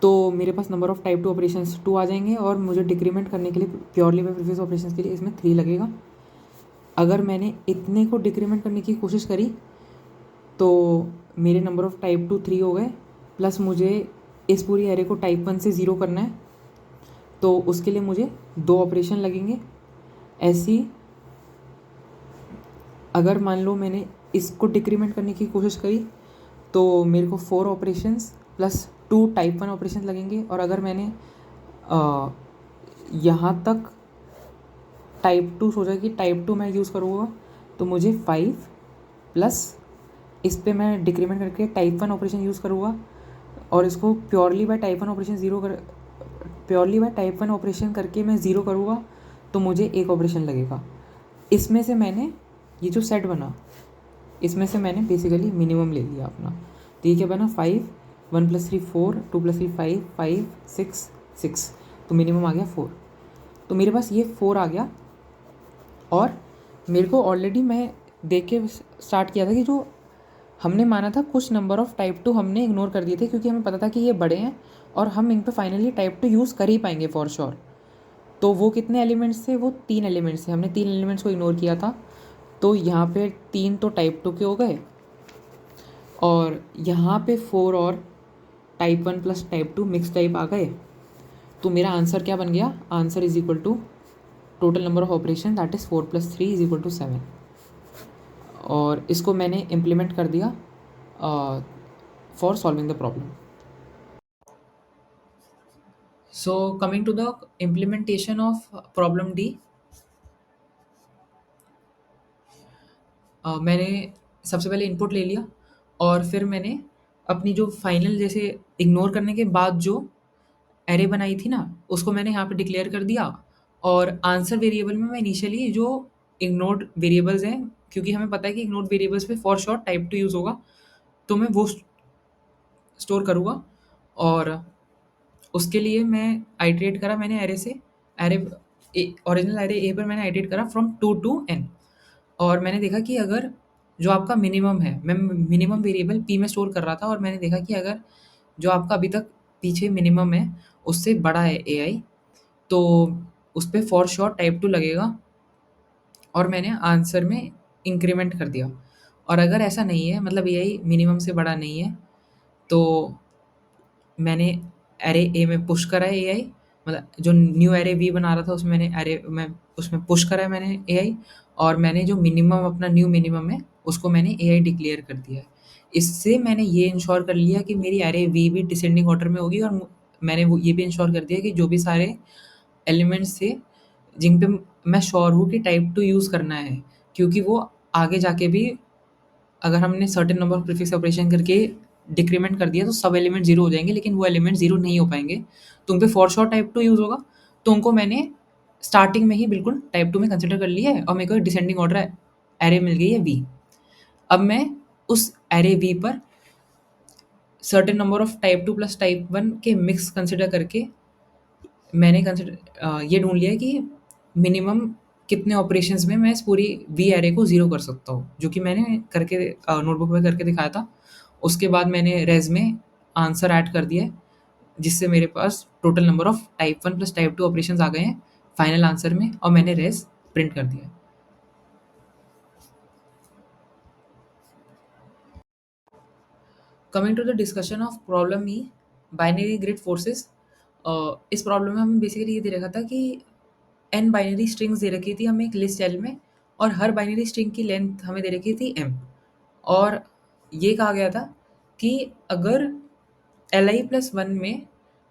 तो मेरे पास number of type two operation 2 आ जाएंगे और मुझे डिक्रीमेंट करने के लिए प्योरली बाई प्रीफिक्स ऑपरेशन के लिए इसमें 3 लगेगा। अगर मैंने इतने को डिक्रीमेंट करने की कोशिश करी तो मेरे नंबर ऑफ टाइप टू 3 हो गए, प्लस मुझे इस पूरी एरे को टाइप 1 से ज़ीरो करना है तो उसके लिए मुझे 2 ऑपरेशन लगेंगे। ऐसी अगर मान लो मैंने इसको डिक्रीमेंट करने की कोशिश करी तो मेरे को 4 ऑपरेशंस प्लस 2 टाइप 1 ऑपरेशन लगेंगे। और अगर मैंने यहाँ तक टाइप 2 सोचा कि टाइप 2 मैं यूज़ करूँगा तो मुझे 5 प्लस इस पे मैं डिक्रीमेंट करके टाइप 1 ऑपरेशन यूज़ करूँगा और इसको purely bye type 1 operation purely bye type 1 operation करके मैं ज़ीरो करूँगा तो मुझे एक ऑपरेशन लगेगा। इसमें से मैंने ये जो सेट बना इसमें से मैंने बेसिकली मिनिमम ले लिया अपना। तो ये क्या बना 5, 1 + 3 4, 2 + 3 5, 5 6 6, तो मिनिमम आ गया 4। तो मेरे पास ये 4 आ गया और मेरे को ऑलरेडी मैं देख के स्टार्ट किया था कि जो हमने माना था कुछ नंबर ऑफ टाइप टू हमने इग्नोर कर दिए थे क्योंकि हमें पता था कि ये बड़े हैं और हम इन पे फाइनली टाइप टू यूज़ कर ही पाएंगे फॉर श्योर। तो वो कितने एलिमेंट्स थे? वो 3 एलिमेंट्स थे। हमने 3 एलिमेंट्स को इग्नोर किया था। तो यहाँ पे 3 तो टाइप टू के हो गए और यहाँ पे 4 और type 1 plus type 2 mix type आ गए। तो मेरा आंसर क्या बन गया? Answer is equal to total number of operation that is 4 + 3 is equal to 7। और इसको मैंने इम्प्लीमेंट कर दिया for solving the problem. So coming to the implementation of problem D, मैंने सबसे पहले इनपुट ले लिया और फिर मैंने अपनी जो फाइनल जैसे इग्नोर करने के बाद जो एरे बनाई थी ना उसको मैंने यहाँ पे डिक्लेयर कर दिया। और आंसर वेरिएबल में मैं इनिशियली जो इग्नोर्ड वेरिएबल्स हैं, क्योंकि हमें पता है कि इग्नोर्ड वेरिएबल्स पे for sure type two use होगा, तो मैं वो स्टोर करूँगा। और उसके लिए मैं आइटरेट करा मैंने एरे से, एरे ओरिजिनल एरे ए पर मैंने आइटरेट करा फ्रॉम 2 टू n। और मैंने देखा कि अगर जो आपका मिनिमम है, मैं मिनिमम वेरिएबल पी में स्टोर कर रहा था और मैंने देखा कि अगर जो आपका अभी तक पीछे मिनिमम है उससे बड़ा है ए आई, तो उस पर फॉर श्योर टाइप टू लगेगा और मैंने आंसर में इंक्रीमेंट कर दिया। और अगर ऐसा नहीं है, मतलब ए आई मिनिमम से बड़ा नहीं है, तो मैंने एरे ए में पुश करा है ए आई, मतलब जो न्यू एरे वी बना रहा था उसमें मैंने एरे में उसमें पुश करा है मैंने ए आई। और मैंने जो मिनिमम अपना न्यू मिनिमम है उसको मैंने ए आई डिक्लेयर कर दिया है। इससे मैंने ये इंश्योर कर लिया कि मेरी एरे वी भी डिसेंडिंग ऑर्डर में होगी। और मैंने वो ये भी इंश्योर कर दिया कि जो भी सारे एलिमेंट्स थे जिन पे मैं श्योर हूँ कि टाइप टू यूज़ करना है, क्योंकि वो आगे जाके भी अगर हमने certain number of prefix operation करके डिक्रीमेंट कर दिया तो सब एलिमेंट जीरो हो जाएंगे, लेकिन वो एलिमेंट जीरो नहीं हो पाएंगे। तो उन पे for sure type two use होगा। तो उनको मैंने स्टार्टिंग में ही बिल्कुल टाइप टू में कंसिडर कर लिया है और मेरे को डिसेंडिंग ऑर्डर एरे मिल गई है वी। अब मैं उस एरे वी पर certain number of type two plus type one के मिक्स कंसिडर करके मैंने कंसिडर ये ढूंढ लिया कि मिनिमम कितने ऑपरेशंस में मैं इस पूरी वी एरे को ज़ीरो कर सकता हूँ, जो कि मैंने करके नोटबुक में करके दिखाया था। उसके बाद मैंने रेज़ में आंसर ऐड कर दिया है, जिससे मेरे पास total number of type 1 plus type 2 operations आ गए हैं फाइनल आंसर में, और मैंने रेज़ प्रिंट कर दिया है। Coming to the discussion of problem E, binary grid forces. इस प्रॉब्लम में हमें बेसिकली ये दे रखा था कि एन बाइनरी स्ट्रिंग्स दे रखी थी हमें एक लिस्ट एल में, और हर बाइनरी स्ट्रिंग की लेंथ हमें दे रखी थी एम। और ये कहा गया था कि अगर एल आई प्लस वन में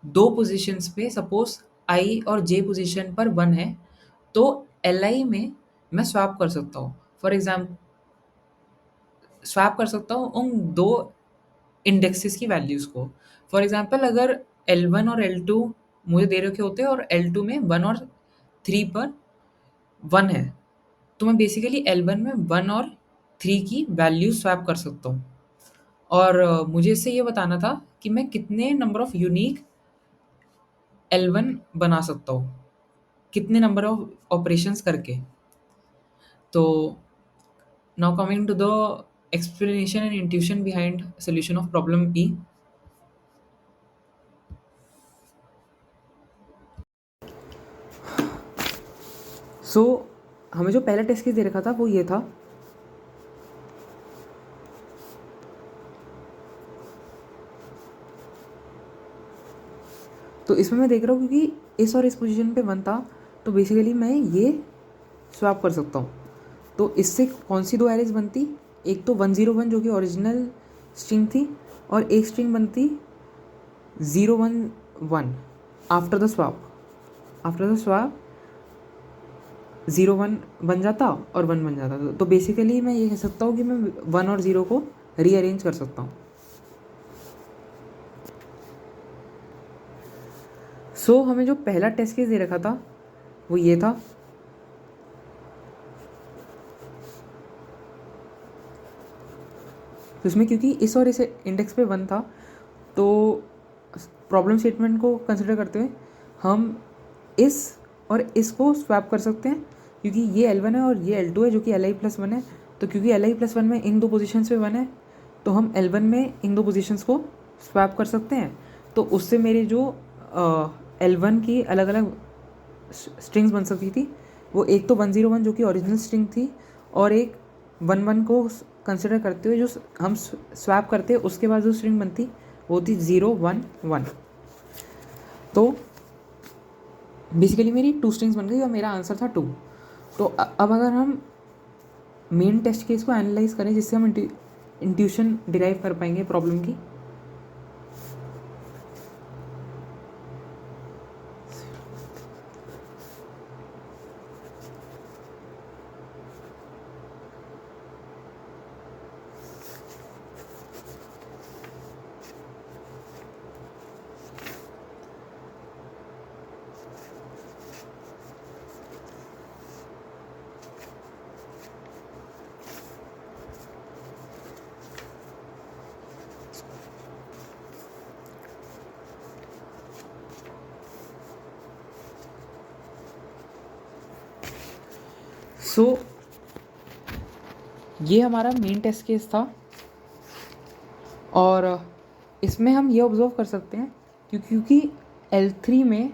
दो पोजिशंस पे सपोज आई और जे पोजिशन पर वन है, तो एल आई में मैं स्वैप कर सकता हूँ। फॉर एग्जाम्पल स्वैप कर सकता हूँ उन दो इंडेक्सेस की वैल्यूज़ को। फॉर एग्जांपल अगर L1 और L2 मुझे दे रखे होते हैं और L2 में 1 और 3 पर 1 है, तो मैं बेसिकली L1 में 1 और 3 की वैल्यू स्वैप कर सकता हूँ। और मुझे इससे ये बताना था कि मैं कितने नंबर ऑफ यूनिक L1 बना सकता हूँ, कितने नंबर ऑफ ऑपरेशंस करके। तो now coming to the explanation and intuition behind solution of problem E. So हमें जो पहला टेस्ट केस दे रखा था वो ये था, तो इसमें मैं देख रहा हूँ क्योंकि इस और इस पोजीशन पे 1 था, तो बेसिकली मैं ये स्वैप कर सकता हूँ। तो इससे कौन सी दो एरेज बनती, एक तो 101 जो कि ओरिजिनल स्ट्रिंग थी, और एक स्ट्रिंग बनती 011 after the swap. After the swap 01 बन जाता और 1 बन जाता। तो बेसिकली मैं ये कह सकता हूँ कि मैं 1 और 0 को रीअरेंज कर सकता हूँ। सो हमें जो पहला टेस्ट केस दे रखा था वो ये था, तो इसमें क्योंकि इस और इस इंडेक्स पे 1 था, तो प्रॉब्लम स्टेटमेंट को कंसिडर करते हुए हम इस और इसको स्वैप कर सकते हैं, क्योंकि ये L1 है और ये L2 है जो कि Li+1 है। तो क्योंकि Li+1 में इन दो पोजीशंस पे 1 है, तो हम L1 में इन दो पोजीशंस को स्वैप कर सकते हैं। तो उससे मेरे जो L1 की अलग अलग स्ट्रिंग्स बन सकती थी, वो एक तो 101 जो कि ओरिजिनल स्ट्रिंग थी, और एक 11 को कंसिडर करते हुए जो हम स्वैप करते हैं उसके बाद जो स्ट्रिंग बनती वो थी 011। तो बेसिकली मेरी 2 स्ट्रिंग्स बन गई और मेरा आंसर था 2। तो अब अगर हम मेन टेस्ट केस को एनालाइज करें जिससे हम इंट्यूशन डिराइव कर पाएंगे प्रॉब्लम की, सो ये हमारा मेन टेस्ट केस था, और इसमें हम ये ऑब्जर्व कर सकते हैं क्योंकि L3 में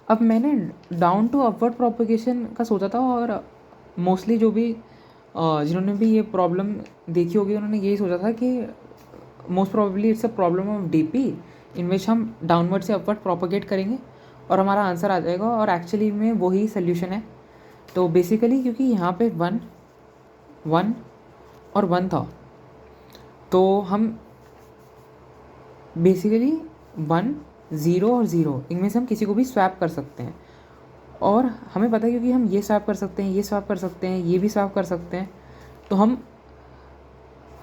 अब मैंने डाउन टू अपवर्ड प्रोपगेशन का सोचा था, और मोस्टली जो भी जिन्होंने भी ये प्रॉब्लम देखी होगी उन्होंने यही सोचा था कि most probably it's a problem of DP in which हम डाउनवर्ड से अपवर्ड प्रोपगेट करेंगे और हमारा आंसर आ जाएगा, और एक्चुअली में वही सोल्यूशन है। तो बेसिकली क्योंकि यहाँ पे 1 1 और 1 था, तो हम बेसिकली 1 0 और 0 इनमें से हम किसी को भी स्वैप कर सकते हैं, और हमें पता है क्योंकि हम ये स्वैप कर सकते हैं, ये स्वैप कर सकते हैं, ये भी स्वैप कर सकते हैं, तो हम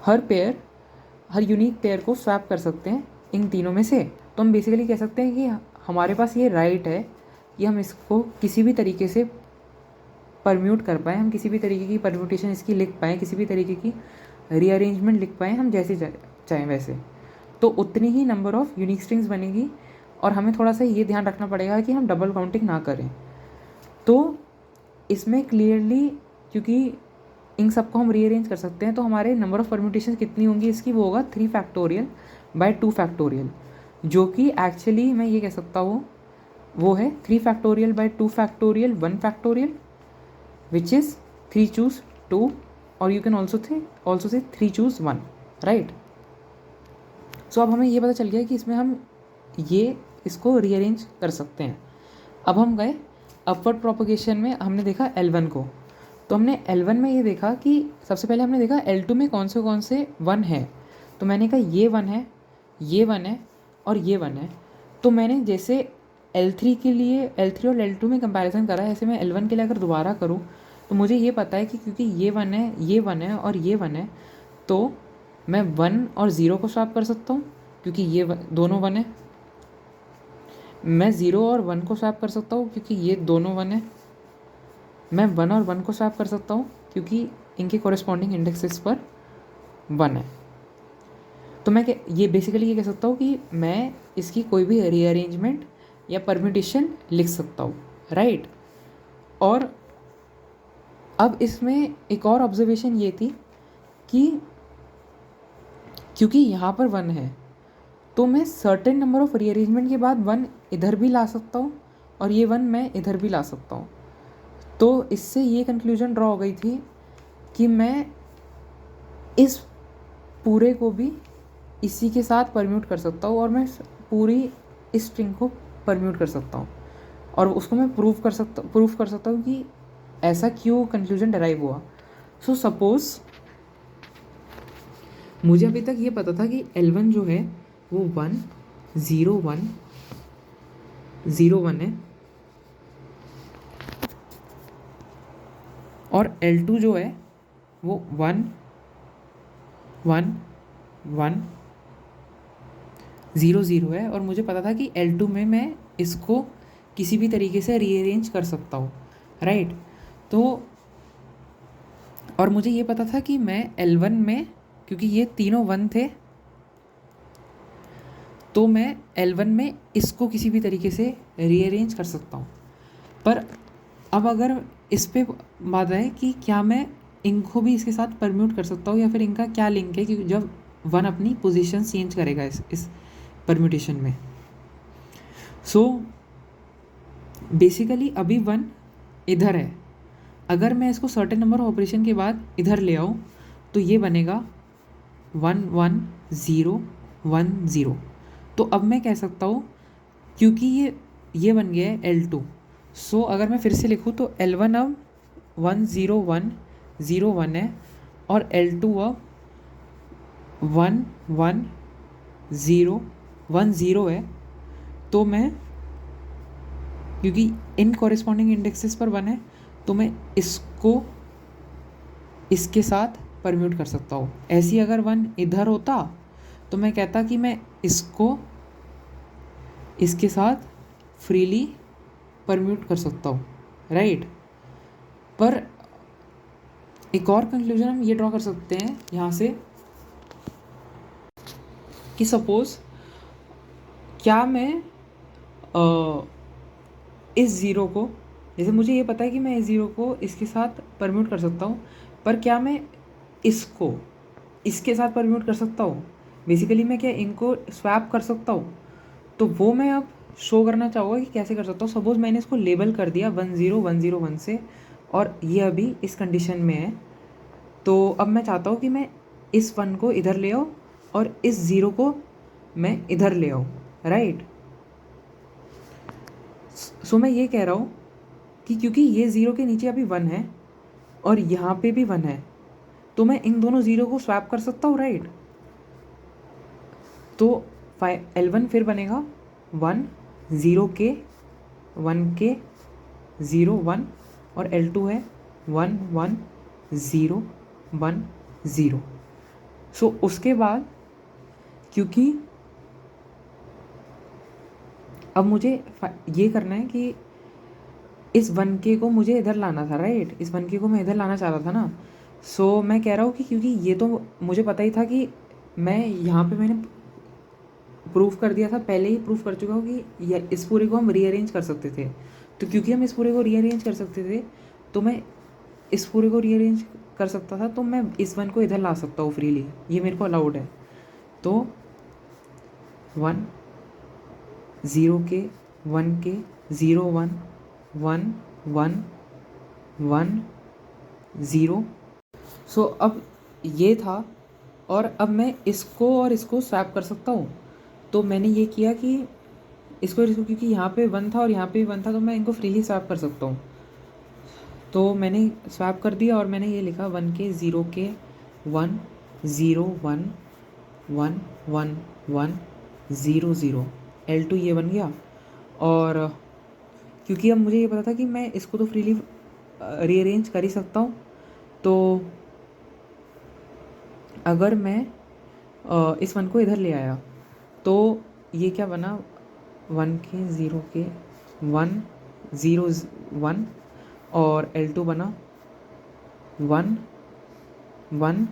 हर यूनिक पेयर को स्वैप कर सकते हैं इन तीनों में से। तो हम बेसिकली कह सकते हैं कि हमारे पास ये राइट है कि हम इसको किसी भी तरीके से परम्यूट कर पाएँ, हम किसी भी तरीके की परम्यूटेशन इसकी लिख पाएँ, किसी भी तरीके की रीअरेंजमेंट लिख पाएँ, हम जैसे चाहें वैसे। तो उतनी ही नंबर ऑफ़ यूनिक स्ट्रिंग्स बनेगी, और हमें थोड़ा सा ये ध्यान रखना पड़ेगा कि हम डबल काउंटिंग ना करें। तो इसमें क्लियरली क्योंकि इन सबको हम रीअरेंज कर सकते हैं, तो हमारे नंबर ऑफ़ परम्यूटेशन कितनी होंगी इसकी, वो होगा 3 फैक्टोरियल बाय 2 फैक्टोरियल, जो कि एक्चुअली मैं ये कह सकता हूँ वो है 3 factorial by 2 factorial 1 factorial, which is 3 choose 2, और you can also say 3 choose 1, right. सो अब हमें ये पता चल गया कि इसमें हम ये इसको रीअरेंज कर सकते हैं। अब हम गए अपवर्ड प्रोपगेशन में, हमने देखा L1 को, तो हमने L1 में ये देखा कि सबसे पहले हमने देखा L2 में कौन से 1 है, तो मैंने कहा ये 1 है, ये 1 है और ये 1 है। तो मैंने जैसे L3 के लिए L3 और L2 में कंपैरिजन करा है, ऐसे मैं L1 के लिए अगर दोबारा करूँ तो मुझे ये पता है कि क्योंकि ये 1 है, ये 1 है और ये 1 है, तो मैं 1 और 0 को स्वैप कर सकता हूँ क्योंकि ये दोनों 1 है। मैं 0 और 1 को स्वैप कर सकता हूँ क्योंकि ये दोनों 1 है। मैं 1 और 1 को स्वैप कर सकता हूँ क्योंकि इनके कॉरेस्पॉन्डिंग इंडेक्सेस पर 1 है। तो मैं ये बेसिकली ये कह सकता हूँ कि मैं इसकी कोई भी रीअरेंजमेंट या परम्यूटेशन लिख सकता हूँ, राइट। और अब इसमें एक और ऑब्जर्वेशन ये थी कि क्योंकि यहाँ पर 1 है तो मैं सर्टेन नंबर ऑफ रीअरेंजमेंट के बाद 1 इधर भी ला सकता हूँ और ये 1 मैं इधर भी ला सकता हूँ। तो इससे ये कंक्लूजन ड्रॉ हो गई थी कि मैं इस पूरे को भी इसी के साथ परम्यूट कर सकता हूँ और मैं पूरी इस स्ट्रिंग को परम्यूट कर सकता हूँ और उसको मैं प्रूफ कर सकता हूँ कि ऐसा क्यों कंक्लूजन डराइव हुआ। सो सपोज मुझे अभी तक ये पता था कि L1 जो है वो 1 0 1 0 1 है और L2 जो है वो 1 1 1 0 0 है और मुझे पता था कि L2 में मैं इसको किसी भी तरीके से रीअरेंज कर सकता हूँ, राइट। तो और मुझे ये पता था कि मैं L1 में, क्योंकि ये तीनों 1 थे, तो मैं L1 में इसको किसी भी तरीके से रीअरेंज कर सकता हूँ। पर अब अगर इस पे बात है कि क्या मैं इनको भी इसके साथ परम्यूट कर सकता हूँ या फिर इनका क्या लिंक है कि जब 1 अपनी पोजीशन चेंज करेगा इस परम्यूटेशन में। सो बेसिकली अभी 1 इधर है, अगर मैं इसको सर्टेन नंबर ऑपरेशन के बाद इधर ले आऊँ तो ये बनेगा 1 1 0 1 0। तो अब मैं कह सकता हूँ क्योंकि ये बन गया है L2, सो अगर मैं फिर से लिखूँ तो L1 अब 1 0 1 0 1 है और L2 अब 1 1 0 1 0 है। तो मैं, क्योंकि इन कॉरेस्पॉन्डिंग इंडेक्सेस पर 1 है, तो मैं इसको इसके साथ परम्यूट कर सकता हूँ। ऐसी अगर 1 इधर होता तो मैं कहता कि मैं इसको इसके साथ फ्रीली परम्यूट कर सकता हूँ, राइट। पर एक और कंक्लूजन हम ये ड्रॉ कर सकते हैं यहाँ से कि सपोज क्या मैं इस ज़ीरो को, जैसे मुझे ये पता है कि मैं इस ज़ीरो को इसके साथ परम्यूट कर सकता हूँ, पर क्या मैं इसको इसके साथ परम्यूट कर सकता हूँ? बेसिकली मैं क्या इनको स्वैप कर सकता हूँ? तो वो मैं अब शो करना चाहूँगा कि कैसे कर सकता हूँ। सपोज़ मैंने इसको लेबल कर दिया 1 0 1 0 1 से और ये अभी इस कंडीशन में है, तो अब मैं चाहता हूँ कि मैं इस 1 को इधर ले आऊँ और इस 0 को मैं इधर ले आऊँ, राइट। सो मैं ये कह रहा हूँ कि क्योंकि ये 0 के नीचे अभी 1 है और यहाँ पे भी 1 है, तो मैं इन दोनों 0 को स्वैप कर सकता हूँ, राइट। तो L1 फिर बनेगा 1 0 के 1 के 0 1 और L2 है 1 1 0 1 0। सो उसके बाद क्योंकि अब मुझे ये करना है कि इस 1 के को मुझे इधर लाना था, राइट। इस 1 के को मैं इधर लाना चाह रहा था ना। सो मैं कह रहा हूँ कि क्योंकि ये तो मुझे पता ही था कि मैं यहाँ पे मैंने प्रूफ कर दिया था, पहले ही प्रूफ कर चुका हूँ कि इस पूरे को हम रीअरेंज कर सकते थे। तो क्योंकि हम इस पूरे को रीअरेंज कर सकते थे तो मैं इस पूरे को रीअरेंज कर सकता था, तो मैं इस 1 को इधर ला सकता हूँ फ्रीली, ये मेरे को अलाउड है। तो 1 0 के 1 के 0 1 1 1 1 0। सो अब ये था और अब मैं इसको और इसको स्वैप कर सकता हूँ। तो मैंने ये किया कि इसको क्योंकि यहाँ पे 1 था और यहाँ पे भी 1 था, तो मैं इनको फ्रीली स्वैप कर सकता हूँ। तो मैंने स्वैप कर दिया और मैंने ये लिखा 1 के 0 के 1 0 1 1 1 1 0 0 L2 ये बन गया। और क्योंकि अब मुझे ये पता था कि मैं इसको तो फ्रीली रीअरेंज कर ही सकता हूँ, तो अगर मैं इस 1 को इधर ले आया तो ये क्या बना 1 के 0 के 1 0 1 और L2 बना 1 1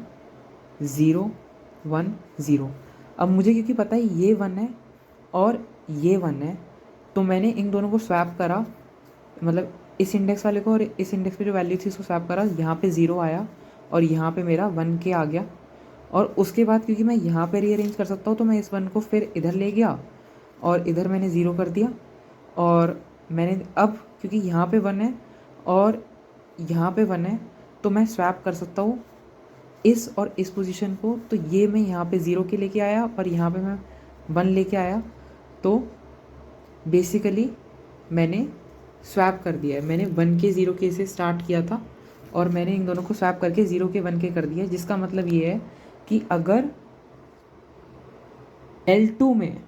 0 1 0। अब मुझे क्योंकि पता है ये 1 है और ये 1 है, तो मैंने इन दोनों को स्वैप करा, मतलब इस इंडेक्स वाले को और इस इंडेक्स पे जो वैल्यू थी उसको स्वैप करा, यहाँ पे 0 आया और यहाँ पे मेरा 1K आ गया। और उसके बाद क्योंकि मैं यहाँ पे रीअरेंज कर सकता हूँ तो मैं इस 1 को फिर इधर ले गया और इधर मैंने 0 कर दिया। और मैंने अब क्योंकि यहाँ पे 1 है और यहाँ पे 1 है, तो मैं स्वैप कर सकता हूँ इस और इस पोजीशन को। तो ये मैं यहाँ पे 0 के लेके आया और यहाँ पे मैं 1 लेके आया। तो बेसिकली मैंने स्वैप कर दिया है। मैंने 1K 0K से स्टार्ट किया था और मैंने इन दोनों को स्वैप करके 0K 1K कर दिया, जिसका मतलब ये है कि अगर L2 में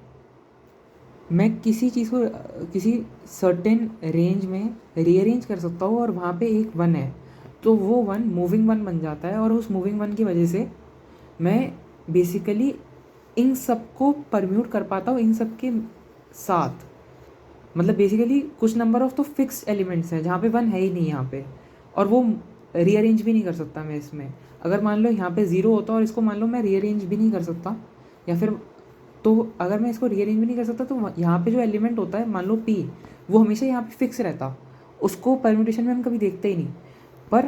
मैं किसी चीज़ को किसी सर्टेन रेंज में रीअरेंज कर सकता हूँ और वहाँ पे एक 1 है, तो वो 1 मूविंग 1 बन जाता है। और उस मूविंग 1 की वजह से मैं बेसिकली इन सब को परम्यूट कर पाता हूँ इन सब के साथ। मतलब बेसिकली कुछ नंबर ऑफ तो फिक्स्ड एलिमेंट्स हैं जहाँ पे 1 है ही नहीं यहाँ पे, और वो रीअरेंज भी नहीं कर सकता मैं इसमें। अगर मान लो यहाँ पे 0 होता और इसको मान लो मैं रीअरेंज भी नहीं कर सकता, या फिर तो अगर मैं इसको रीअरेंज भी नहीं कर सकता तो यहाँ पे जो एलिमेंट होता है मान लो P, वो हमेशा यहाँ पे फिक्स रहता, उसको परम्यूटेशन में हम कभी देखते ही नहीं। पर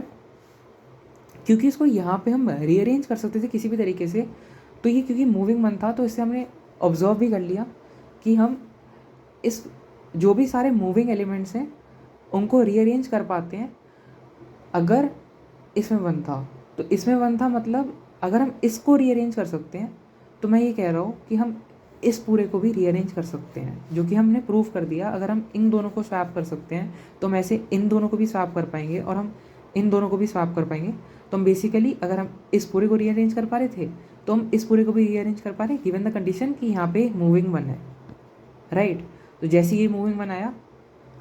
क्योंकि इसको यहाँ पे हम रीअरेंज कर सकते थे किसी भी तरीके से, तो ये क्योंकि मूविंग 1 था तो इससे हमने ऑब्जर्व भी कर लिया कि हम इस जो भी सारे मूविंग एलिमेंट्स हैं उनको रीअरेंज कर पाते हैं। अगर इसमें 1 था तो इसमें 1 था, मतलब अगर हम इसको रीअरेंज कर सकते हैं तो मैं ये कह रहा हूँ कि हम इस पूरे को भी रीअरेंज कर सकते हैं, जो कि हमने प्रूव कर दिया। अगर हम इन दोनों को स्वैप कर सकते हैं तो हम ऐसे इन दोनों को भी स्वैप कर पाएंगे और हम इन दोनों को भी स्वैप कर पाएंगे। तो हम बेसिकली अगर हम इस पूरे को रीअरेंज कर पा रहे थे तो हम इस पूरे को भी रीअरेंज कर पा रहे, गिवन द कंडीशन कि यहाँ पे मूविंग 1 है, राइट। तो जैसे ये मूविंग 1 आया,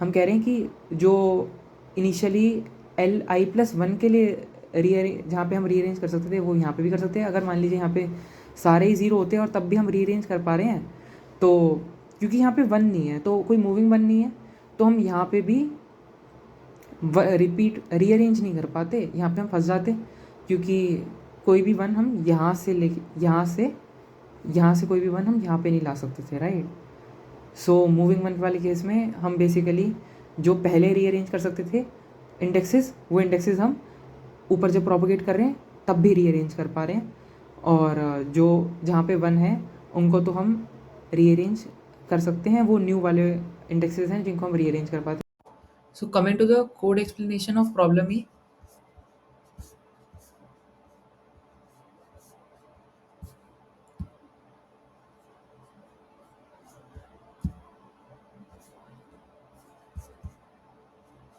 हम कह रहे हैं कि जो इनिशियली Li+1 के लिए रीअरेंज जहाँ पे हम रीअरेंज कर सकते थे वो यहाँ पे भी कर सकते हैं। अगर मान लीजिए यहाँ पे सारे ही 0 होते हैं और तब भी हम रीअरेंज कर पा रहे हैं, तो क्योंकि यहाँ पे 1 नहीं है तो कोई मूविंग 1 नहीं है, तो हम यहाँ पे भी रिपीट रीअरेंज नहीं कर पाते, यहाँ पे हम फंस जाते, क्योंकि कोई भी 1 हम यहाँ से कोई भी 1 हम यहाँ पे नहीं ला सकते थे, राइट। सो मूविंग 1 वाले केस में हम बेसिकली जो पहले रीअरेंज कर सकते थे इंडेक्सेस, वो इंडेक्सेस हम ऊपर जब प्रोपोगेट कर रहे हैं तब भी रीअरेंज कर पा रहे हैं। और जो जहाँ पे 1 है उनको तो हम रीअरेंज कर सकते हैं, वो न्यू वाले इंडेक्सेस हैं जिनको हम रीअरेंज कर पाते हैं। So coming to the code explanation of problem E,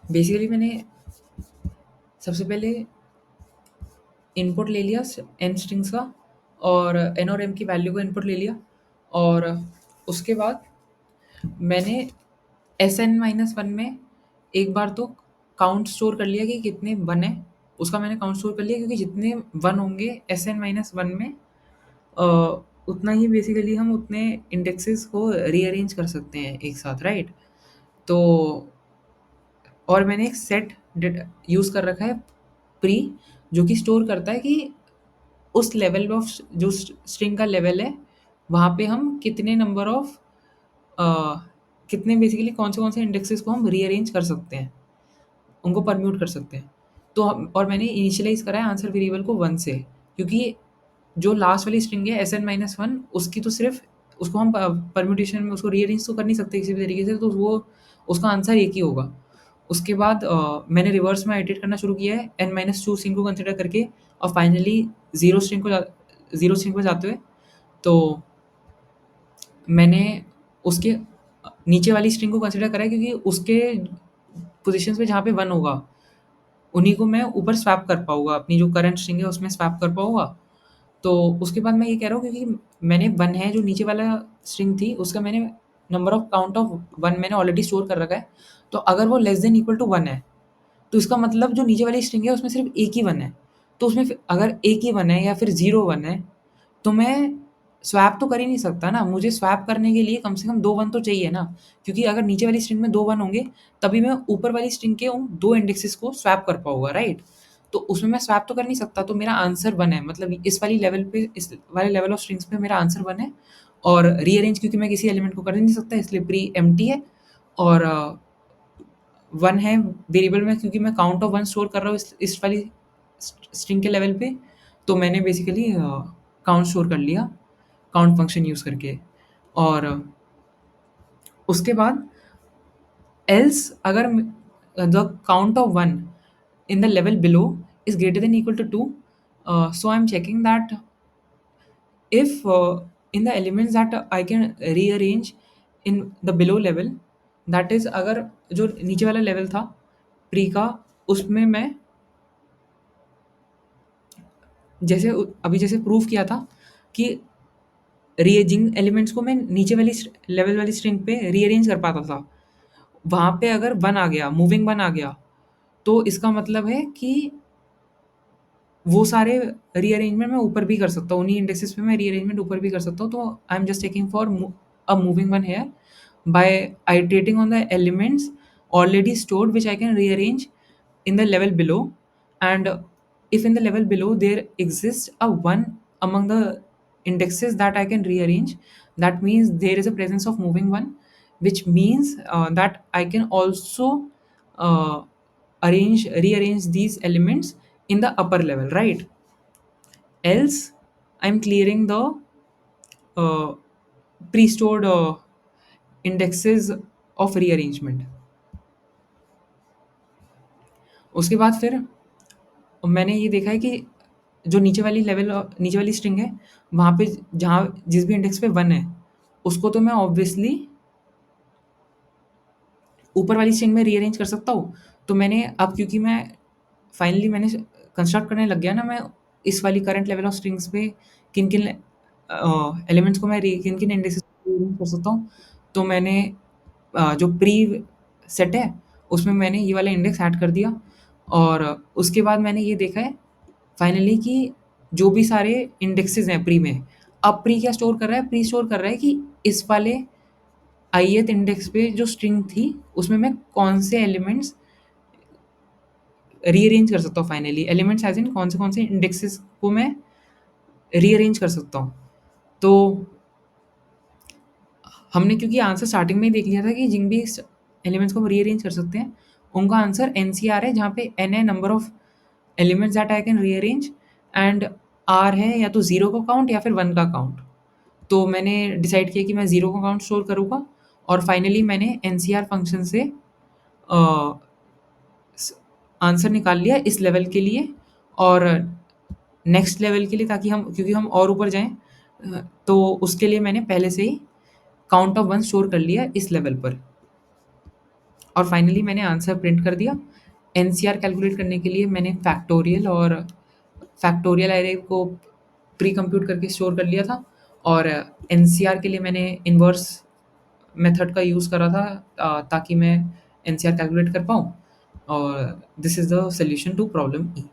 basically मैंने सबसे पहले इनपुट ले लिया एन स्ट्रिंग्स का, और एन और एम की वैल्यू को इनपुट ले लिया, और उसके बाद मैंने Sn-1 में एक बार तो काउंट स्टोर कर लिया कि कितने 1 है, उसका मैंने काउंट स्टोर कर लिया, क्योंकि जितने 1 होंगे Sn-1 में अ, उतना ही बेसिकली हम उतने इंडेक्सेस को रीअरेंज कर सकते हैं एक साथ, राइट। तो और मैंने एक सेट यूज़ कर रखा है प्री, जो कि स्टोर करता है कि उस लेवल ऑफ जो स्ट्रिंग का लेवल है वहाँ पे हम कितने नंबर ऑफ कितने बेसिकली कौन से इंडेक्सेस को हम रीअरेंज कर सकते हैं, उनको परम्यूट कर सकते हैं। तो और मैंने इनिशियलाइज़ करा है आंसर वेरिएबल को 1 से, क्योंकि जो लास्ट वाली स्ट्रिंग है Sn-1 उसकी तो सिर्फ उसको हम परम्यूटेशन में उसको रीअरेंज तो कर नहीं सकते किसी भी तरीके से, तो वो उसका आंसर एक ही होगा। उसके बाद मैंने रिवर्स में इटरेट करना शुरू किया है n-2 स्ट्रिंग को कंसिडर करके, और फाइनली ज़ीरो स्ट्रिंग पर जाते हुए तो मैंने उसके नीचे वाली स्ट्रिंग को कंसिडर करा है, क्योंकि उसके पोजीशंस पे जहाँ पे 1 होगा उन्हीं को मैं ऊपर स्वैप कर पाऊँगा, अपनी जो करंट स्ट्रिंग है उसमें स्वैप कर पाऊँगा। तो उसके बाद मैं ये कह रहा हूँ, क्योंकि मैंने 1 है जो नीचे वाला स्ट्रिंग थी उसका मैंने नंबर ऑफ काउंट ऑफ 1 मैंने ऑलरेडी स्टोर कर रखा है। तो अगर वो लेस देन इक्वल टू 1 है तो इसका मतलब जो नीचे वाली स्ट्रिंग है उसमें सिर्फ एक ही 1 है। तो उसमें अगर एक ही 1 है या फिर 0 1 है तो मैं स्वैप तो कर ही नहीं सकता ना, मुझे स्वैप करने के लिए कम से कम 2 1 तो चाहिए ना, क्योंकि अगर नीचे वाली स्ट्रिंग में 2 1 होंगे तभी मैं ऊपर वाली स्ट्रिंग के उन 2 इंडेक्सेस को स्वैप कर पाऊँगा, राइट। तो उसमें मैं स्वैप तो कर नहीं सकता, तो मेरा आंसर 1 है, मतलब इस वाले लेवल ऑफ स्ट्रिंग्स पे मेरा आंसर 1 है। और रीअरेंज क्योंकि मैं किसी एलिमेंट को कर ही नहीं सकता, इसलिए प्री एम्प्टी है। और 1 है वेरिएबल में, क्योंकि मैं काउंट ऑफ 1 स्टोर कर रहा हूँ इस वाली स्ट्रिंग के लेवल पे, तो मैंने बेसिकली काउंट स्टोर कर लिया काउंट फंक्शन यूज़ करके। और उसके बाद एल्स अगर the count of 1 in the level below is greater than equal to 2, so I'm checking that if in the elements that I can rearrange in the below level, that is अगर जो नीचे वाला लेवल था प्री का, उसमें मैं अभी जैसे प्रूव किया था कि रीअरेंजिंग एलिमेंट्स को मैं नीचे वाली लेवल वाली स्ट्रिंग पे रीअरेंज कर पाता था। वहाँ पे अगर 1 आ गया, मूविंग 1 आ गया, तो इसका मतलब है कि वो सारे रीअरेंजमेंट मैं ऊपर भी कर सकता हूँ, उन्हीं इंडेक्सेस पे मैं रीअरेंजमेंट ऊपर भी कर सकता हूँ। तो I am just taking for a moving one here by iterating on the elements already stored which I can rearrange in the level below. And if in the level below there exists a one among the indexes that I can rearrange, that means there is a presence of moving one, which means that I can also uh, rearrange these elements in the upper level, right? Else I'm clearing the uh, pre-stored indexes of rearrangement. उसके बाद फिर मैंने ये देखा है कि जो नीचे वाली स्ट्रिंग है, वहाँ पे जहाँ जिस भी इंडेक्स पे 1 है, उसको तो मैं ऑब्वियसली ऊपर वाली स्ट्रिंग में रीअरेंज कर सकता हूँ। तो मैंने अब क्योंकि मैंने कंस्ट्रक्ट करने लग गया ना, मैं इस वाली करंट लेवल ऑफ स्ट्रिंग्स पे किन-किन एलिमेंट्स को मैं री किन-किन इंडेक्सेस को रीअरेंज कर सकता हूँ। तो मैंने जो प्री सेट है, उसमें मैंने ये वाला इंडेक्स ऐड कर दिया। और उसके बाद मैंने ये देखा है फाइनली कि जो भी सारे इंडेक्सेस हैं प्री में, अब प्री क्या स्टोर कर रहा है? प्री स्टोर कर रहा है कि इस वाले ith इंडेक्स पे जो स्ट्रिंग थी, उसमें मैं कौन से एलिमेंट्स रीअरेंज कर सकता हूँ फाइनली। एलिमेंट्स एज़ इन कौन से इंडेक्सेस को मैं रीअरेंज कर सकता हूँ। तो हमने क्योंकि आंसर स्टार्टिंग में ही देख लिया था कि जिन भी एलिमेंट्स को हम रीअरेंज कर सकते हैं, उनका आंसर एनसीआर है, जहाँ पे एन है number of elements that I can rearrange, and R है या तो 0 का काउंट या फिर 1 का काउंट। तो मैंने डिसाइड किया कि मैं 0 का काउंट स्टोर करूँगा। और फाइनली मैंने एनसीआर फंक्शन से आंसर निकाल लिया इस लेवल के लिए और नेक्स्ट लेवल के लिए, ताकि हम क्योंकि हम और ऊपर जाएँ, तो उसके लिए मैंने पहले से ही काउंट ऑफ 1 स्टोर कर लिया इस लेवल पर। और फाइनली मैंने आंसर प्रिंट कर दिया। एनसीआर कैलकुलेट करने के लिए मैंने फैक्टोरियल एरे को प्री कंप्यूट करके स्टोर कर लिया था। और एनसीआर के लिए मैंने इन्वर्स मेथड का यूज़ करा था, ताकि मैं एनसीआर कैलकुलेट कर पाऊँ। और this is the solution to problem E.